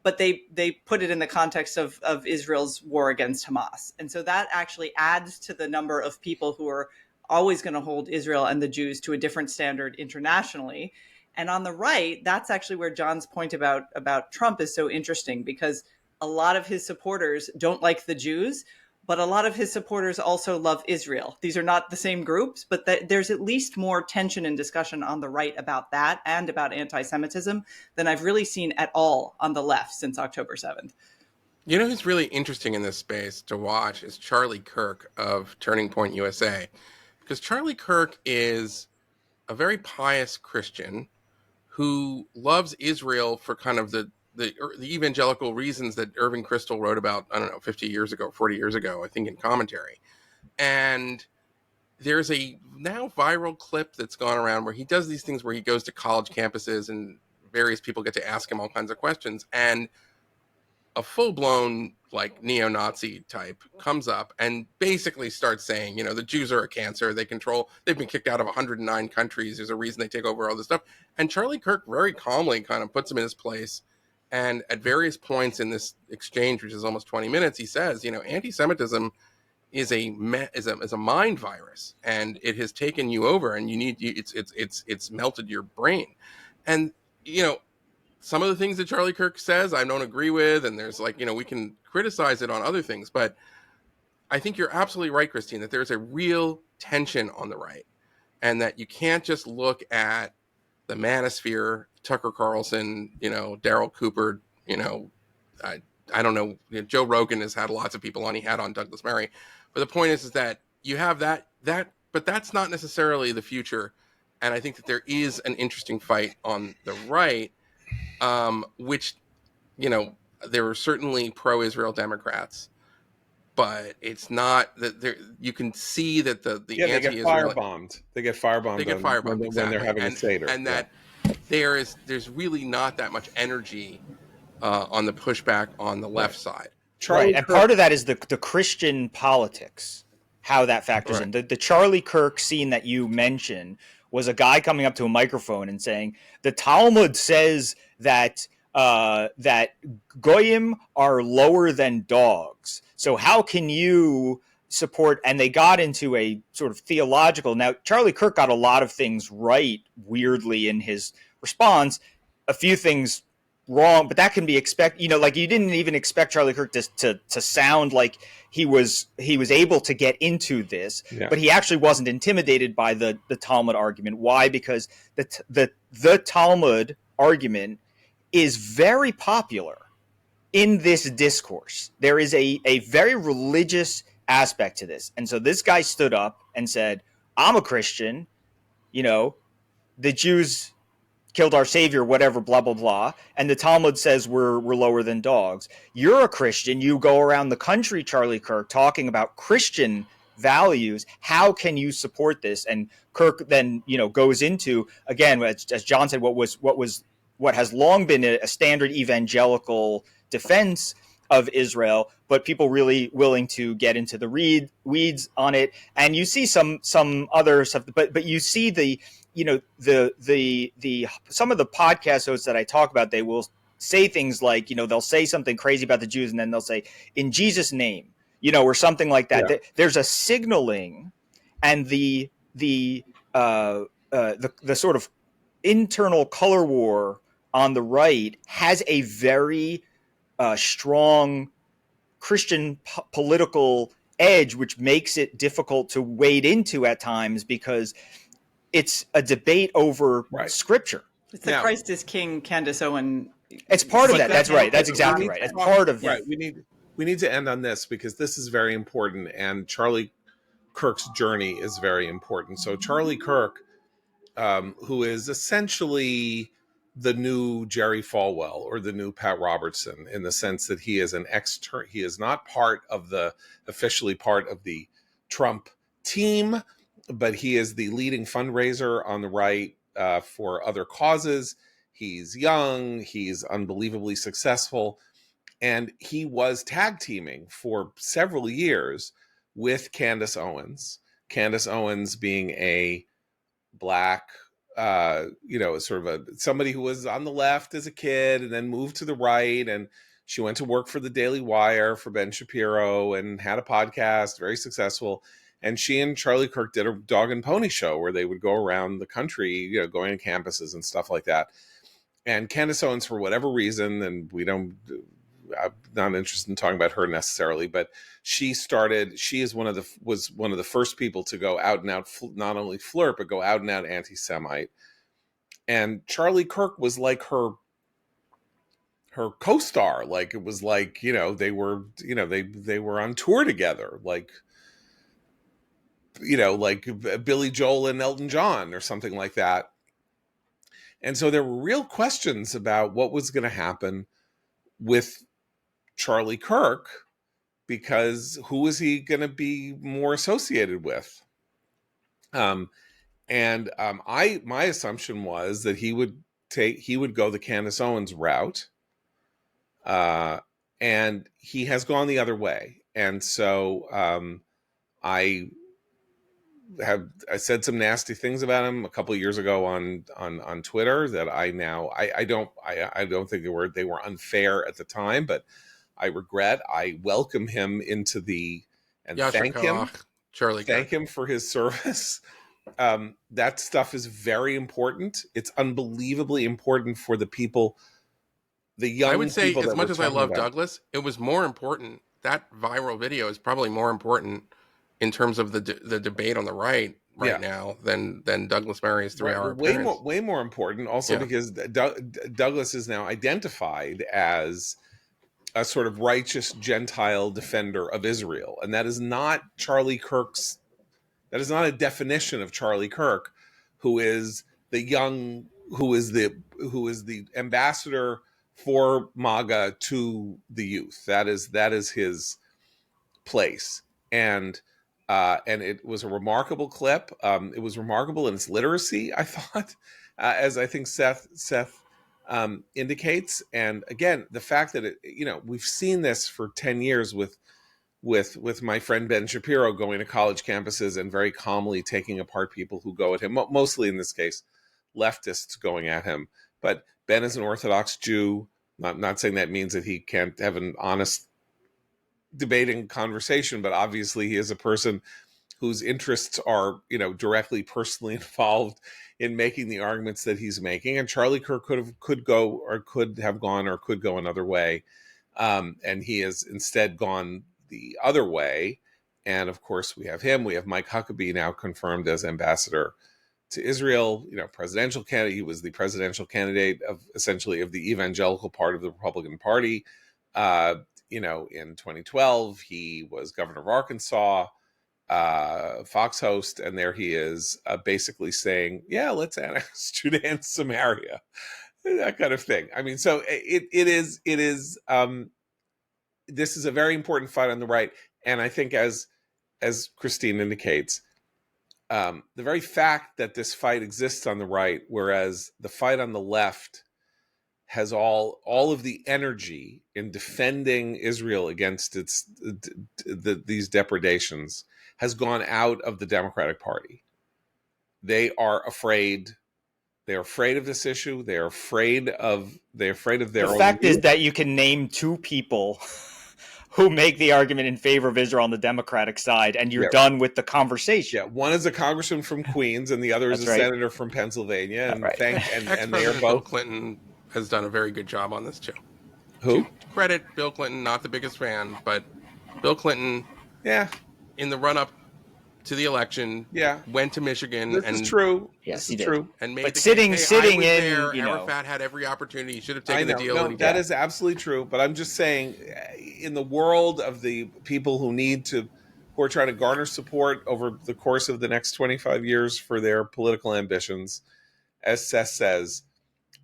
but they put it in the context of Israel's war against Hamas. And so that actually adds to the number of people who are always going to hold Israel and the Jews to a different standard internationally. And on the right, that's actually where John's point about Trump is so interesting, because a lot of his supporters don't like the Jews, but a lot of his supporters also love Israel. These are not the same groups, but there's at least more tension and discussion on the right about that and about anti-Semitism than I've really seen at all on the left since October 7th. You know who's really interesting in this space to watch is Charlie Kirk of Turning Point USA. Because Charlie Kirk is a very pious Christian who loves Israel for kind of the evangelical reasons that Irving Kristol wrote about, 50 years ago, 40 years ago, I think, in commentary. And there's a now viral clip that's gone around where he does these things where he goes to college campuses and various people get to ask him all kinds of questions. And a full-blown neo-Nazi type comes up and basically starts saying, the Jews are a cancer. They've been kicked out of 109 countries. There's a reason they take over all this stuff. And Charlie Kirk very calmly kind of puts him in his place. And at various points in this exchange, which is almost 20 minutes, he says, anti-Semitism is a mind virus, and it has taken you over, and it's melted your brain. And, some of the things that Charlie Kirk says I don't agree with, and there's we can criticize it on other things, but I think you're absolutely right, Christine, that there's a real tension on the right, and that you can't just look at the Manosphere, Tucker Carlson, Daryl Cooper, I don't know, Joe Rogan has had lots of people on. He had on Douglas Murray, but the point is that you have that, but that's not necessarily the future, and I think that there is an interesting fight on the right. Which, there are certainly pro-Israel Democrats, but it's not that there. You can see that the they get firebombed. They get firebombed. Exactly. When they're having a Seder. And that there's really not that much energy on the pushback on the left side. Right, and part of that is the Christian politics, how that factors in. The Charlie Kirk scene that you mentioned was a guy coming up to a microphone and saying, the Talmud says that that goyim are lower than dogs. So how can you support? And they got into a sort of theological. Now, Charlie Kirk got a lot of things right, weirdly, in his response. A few things wrong, but that can be expected. You didn't even expect Charlie Kirk to sound like he was able to get into this, but he actually wasn't intimidated by the Talmud argument. Why? Because the Talmud argument is very popular in this discourse. There is a very religious aspect to this, and so this guy stood up and said, "I'm a Christian. The Jews killed our savior, whatever, blah, blah, blah. And the Talmud says we're lower than dogs. You're a Christian. You go around the country, Charlie Kirk, talking about Christian values. How can you support this?" And Kirk then, goes into, again, as John said, what has long been a standard evangelical defense of Israel, but people really willing to get into the weeds on it. And you see some other stuff, but you see the some of the podcast hosts that I talk about, they will say things like, they'll say something crazy about the Jews, and then they'll say, "In Jesus' name," or something like that. Yeah. There's a signaling, and the sort of internal color war on the right has a very strong Christian political edge, which makes it difficult to wade into at times, because it's a debate over scripture. It's the Christ is King, Candace Owen. It's part of that. That's right. That's exactly right. It's part of right. We need to end on this, because this is very important, and Charlie Kirk's journey is very important. So Charlie Kirk who is essentially the new Jerry Falwell or the new Pat Robertson, in the sense that he is an extern. He is not officially part of the Trump team, but he is the leading fundraiser on the right for other causes. He's young. He's unbelievably successful. And he was tag teaming for several years with Candace Owens. Candace Owens being a black, sort of somebody who was on the left as a kid and then moved to the right. And she went to work for the Daily Wire for Ben Shapiro and had a podcast, very successful. And she and Charlie Kirk did a dog and pony show where they would go around the country, going to campuses and stuff like that. And Candace Owens, for whatever reason, and I'm not interested in talking about her necessarily, but she was one of the first people to go out and out, not only flirt, but go out and out anti-Semite. And Charlie Kirk was like her co-star. Like, it was like, they were on tour together, like Billy Joel and Elton John or something like that. And so there were real questions about what was going to happen with Charlie Kirk, because who was he going to be more associated with? My assumption was that he would go the Candace Owens route, and he has gone the other way. And so I said some nasty things about him a couple of years ago on Twitter that I don't think they were unfair at the time, but I regret. I welcome him into and thank him, Charlie. Thank him for his service. That stuff is very important. It's unbelievably important for the people, the young people. I would say, as much as I love Douglas, it was more important. That viral video is probably more important in terms of the debate on the right now than Douglas Murray's 3-hour appearance. Way more important. Also, because Douglas is now identified as a sort of righteous Gentile defender of Israel, and that is not Charlie Kirk's. That is not a definition of Charlie Kirk, who is the ambassador for MAGA to the youth. That is his place, and it was a remarkable clip. It was remarkable in its literacy, I thought, as I think Seth indicates. And again, the fact that we've seen this for 10 years with my friend Ben Shapiro going to college campuses and very calmly taking apart people who go at him, mostly in this case, leftists going at him. But Ben is an Orthodox Jew. Not saying that means that he can't have an honest debating conversation, but obviously he is a person whose interests are, directly personally involved in making the arguments that he's making. And Charlie Kirk could have gone another way. And he has instead gone the other way. And of course we have him. We have Mike Huckabee now confirmed as ambassador to Israel, presidential candidate. He was the presidential candidate of the evangelical part of the Republican Party. In 2012, he was governor of Arkansas, Fox host, and there he is basically saying, yeah, let's annex Judea and Samaria, that kind of thing. I mean, so it is this is a very important fight on the right. And I think as Christine indicates, the very fact that this fight exists on the right, whereas the fight on the left has all of the energy in defending Israel against these depredations, has gone out of the Democratic Party. They are afraid. They're afraid of this issue. They're afraid of their own. The fact is that you can name two people who make the argument in favor of Israel on the Democratic side, and you're done with the conversation. Yeah, one is a congressman from Queens, and the other is a senator from Pennsylvania. And and they are both. Bill Clinton has done a very good job on this too. Who? To credit Bill Clinton, not the biggest fan, but Bill Clinton. Yeah. In the run-up to the election, went to Michigan. This is true. Yes, he did. True. And made but the sitting case, in, Arafat had every opportunity. He should have taken the deal. That is absolutely true. But I'm just saying, in the world of the people who need to who are trying to garner support over the course of the next 25 years for their political ambitions. As Seth says,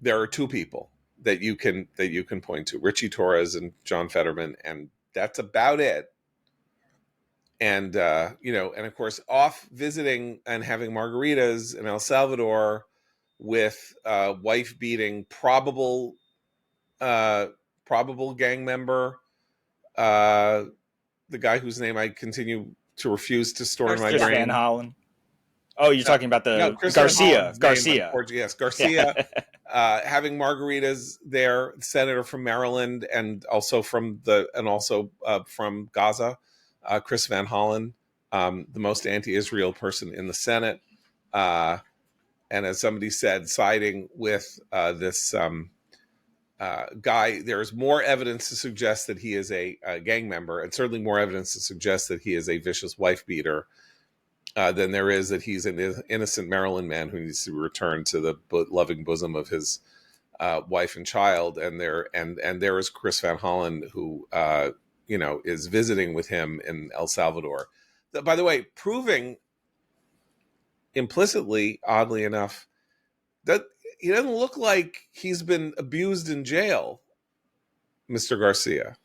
there are two people that you can point to: Richie Torres and John Fetterman, and that's about it. And and of course, off visiting and having margaritas in El Salvador with wife beating probable gang member, the guy whose name I continue to refuse to store in my Chris brain. Van Hollen. Oh, you're talking about the Chris Garcia. Van Hollen's name, Garcia. Yes, Garcia. Having margaritas there, senator from Maryland, and also from Gaza, Chris Van Hollen, the most anti-Israel person in the Senate, and as somebody said, siding with this guy. There is more evidence to suggest that he is a gang member, and certainly more evidence to suggest that he is a vicious wife beater than there is that he's an innocent Maryland man who needs to return to the loving bosom of his wife and child. And there is Chris Van Hollen, who is visiting with him in El Salvador. By the way, proving implicitly, oddly enough, that he doesn't look like he's been abused in jail. Mr. Garcia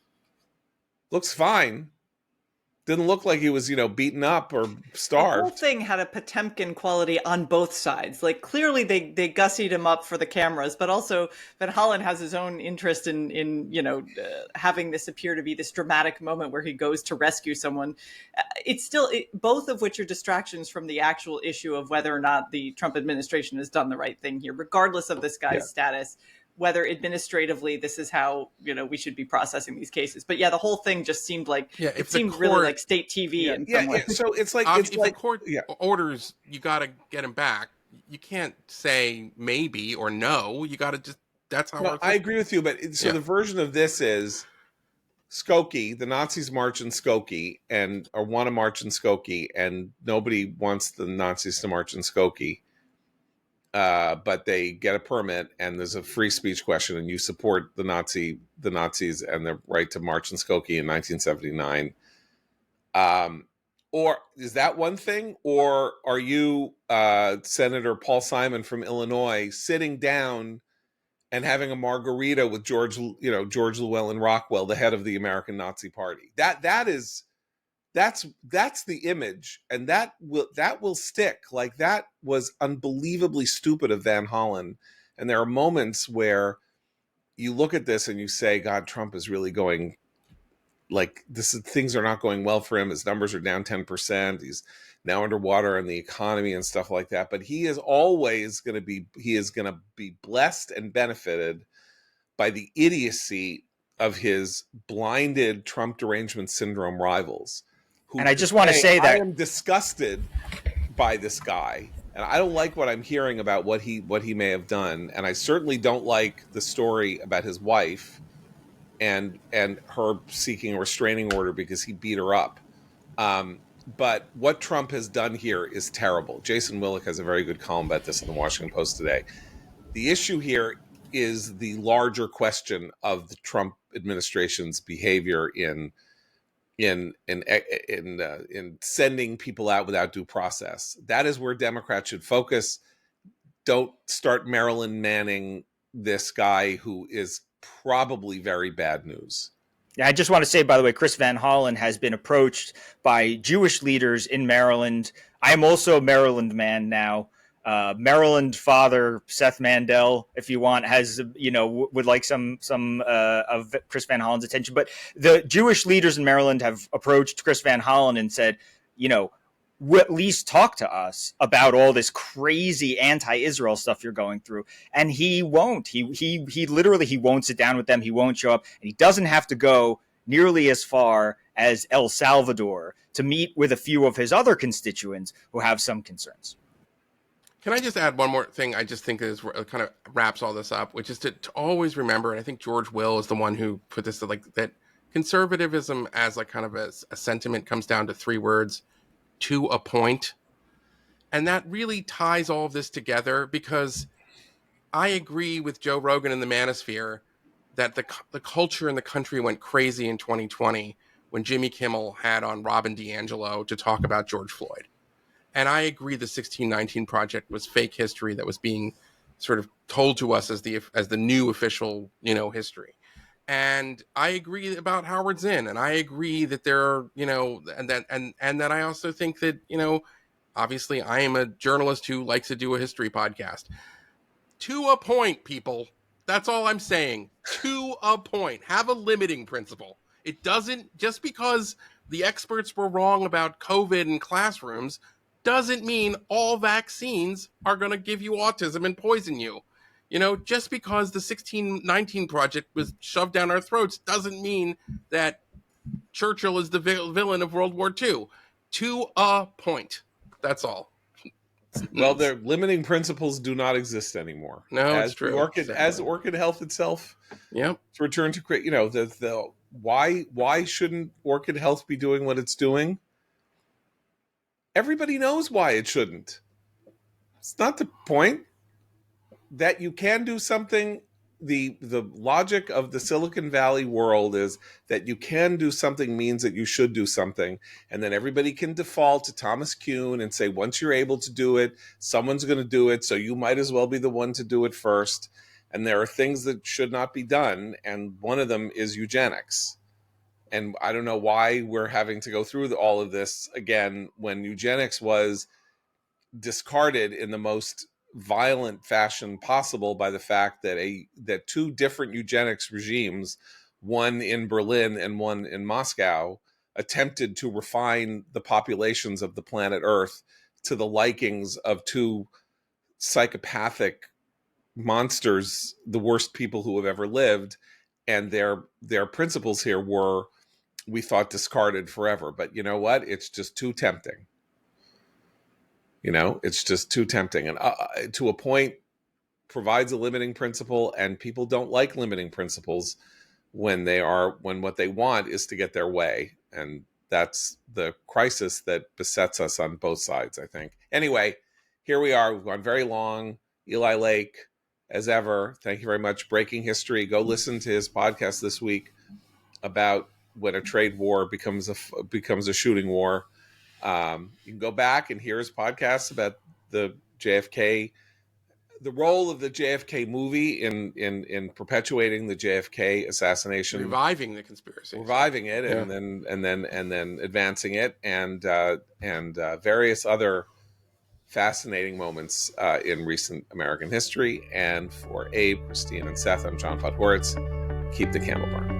looks fine. Didn't look like he was, beaten up or starved. The whole thing had a Potemkin quality on both sides. Like, clearly they gussied him up for the cameras, but also Van Hollen has his own interest in having this appear to be this dramatic moment where he goes to rescue someone. It's still, both of which are distractions from the actual issue of whether or not the Trump administration has done the right thing here, regardless of this guy's status. Whether administratively this is how we should be processing these cases. But the whole thing just seemed like it seemed really like state TV in some way. So it's like if the court orders you got to get him back, you can't say maybe or no. You got to just that's how. No, I agree with you, but the version of this is Skokie. The Nazis march in Skokie or want to march in Skokie, and nobody wants the Nazis to march in Skokie. But they get a permit, and there's a free speech question, and you support the Nazis and their right to march in Skokie in 1979. Or is that one thing? Or are you Senator Paul Simon from Illinois sitting down and having a margarita with George Llewellyn Rockwell, the head of the American Nazi Party? That's the image, and that will stick. Like, that was unbelievably stupid of Van Hollen. And there are moments where you look at this and you say, God, Trump is really going, like, things are not going well for him. His numbers are down 10%. He's now underwater in the economy and stuff like that. But he is always going to be blessed and benefited by the idiocy of his blinded Trump derangement syndrome rivals. And I just want to say that I am disgusted by this guy, and I don't like what I'm hearing about what he may have done, and I certainly don't like the story about his wife and her seeking a restraining order because he beat her up. But what Trump has done here is terrible. Jason Willick has a very good column about this in the Washington Post today. The issue here is the larger question of the Trump administration's behavior in sending people out without due process. That is where Democrats should focus. Don't start Maryland Manning this guy who is probably very bad news. I just want to say, by the way, Chris Van Hollen has been approached by Jewish leaders in Maryland. I am also a Maryland man now. Maryland father Seth Mandel, if you want, has would like some of Chris Van Hollen's attention. But the Jewish leaders in Maryland have approached Chris Van Hollen and said, at least talk to us about all this crazy anti-Israel stuff you're going through. And he won't. He literally won't sit down with them. He won't show up, and he doesn't have to go nearly as far as El Salvador to meet with a few of his other constituents who have some concerns. Can I just add one more thing? I just think is kind of wraps all this up, which is to always remember, and I think George Will is the one who put this, that conservatism as kind of a sentiment comes down to three words: to a point. And that really ties all of this together, because I agree with Joe Rogan in the Manosphere that the culture in the country went crazy in 2020 when Jimmy Kimmel had on Robin DiAngelo to talk about George Floyd. And I agree the 1619 Project was fake history that was being sort of told to us as the new official, history. And I agree about Howard Zinn, and I agree that there are, and that I also think that, obviously I am a journalist who likes to do a history podcast. To a point, people. That's all I'm saying. To a point. Have a limiting principle. It doesn't, just because the experts were wrong about COVID in classrooms, doesn't mean all vaccines are going to give you autism and poison you. Just because the 1619 Project was shoved down our throats doesn't mean that Churchill is the villain of World War II. To a point. That's all. Well, their limiting principles do not exist anymore. No, it's As true. Orchid Health itself, Yep. to return to the why shouldn't Orchid Health be doing what it's doing? Everybody knows why it shouldn't. It's not the point. That you can do something. The logic of the Silicon Valley world is that you can do something means that you should do something, and then everybody can default to Thomas Kuhn and say, once you're able to do it, someone's going to do it, so you might as well be the one to do it first. And there are things that should not be done, and one of them is eugenics. And I don't know why we're having to go through all of this again when eugenics was discarded in the most violent fashion possible by the fact that two different eugenics regimes, one in Berlin and one in Moscow, attempted to refine the populations of the planet Earth to the likings of two psychopathic monsters, the worst people who have ever lived, and their principles here were, we thought, discarded forever. But you know what? It's just too tempting. It's just too tempting, and to a point, provides a limiting principle, and people don't like limiting principles when what they want is to get their way, and that's the crisis that besets us on both sides, I think. Anyway, here we are. We've gone very long. Eli Lake, as ever, thank you very much. Breaking History. Go listen to his podcast this week about when a trade war becomes a shooting war. You can go back and hear his podcast about the JFK, the role of the JFK movie in perpetuating the JFK assassination, reviving the conspiracy, reviving it, yeah. and then advancing it, and various other fascinating moments in recent American history. And for Abe, Christine, and Seth, I'm John Podhoretz. Keep the candle burning.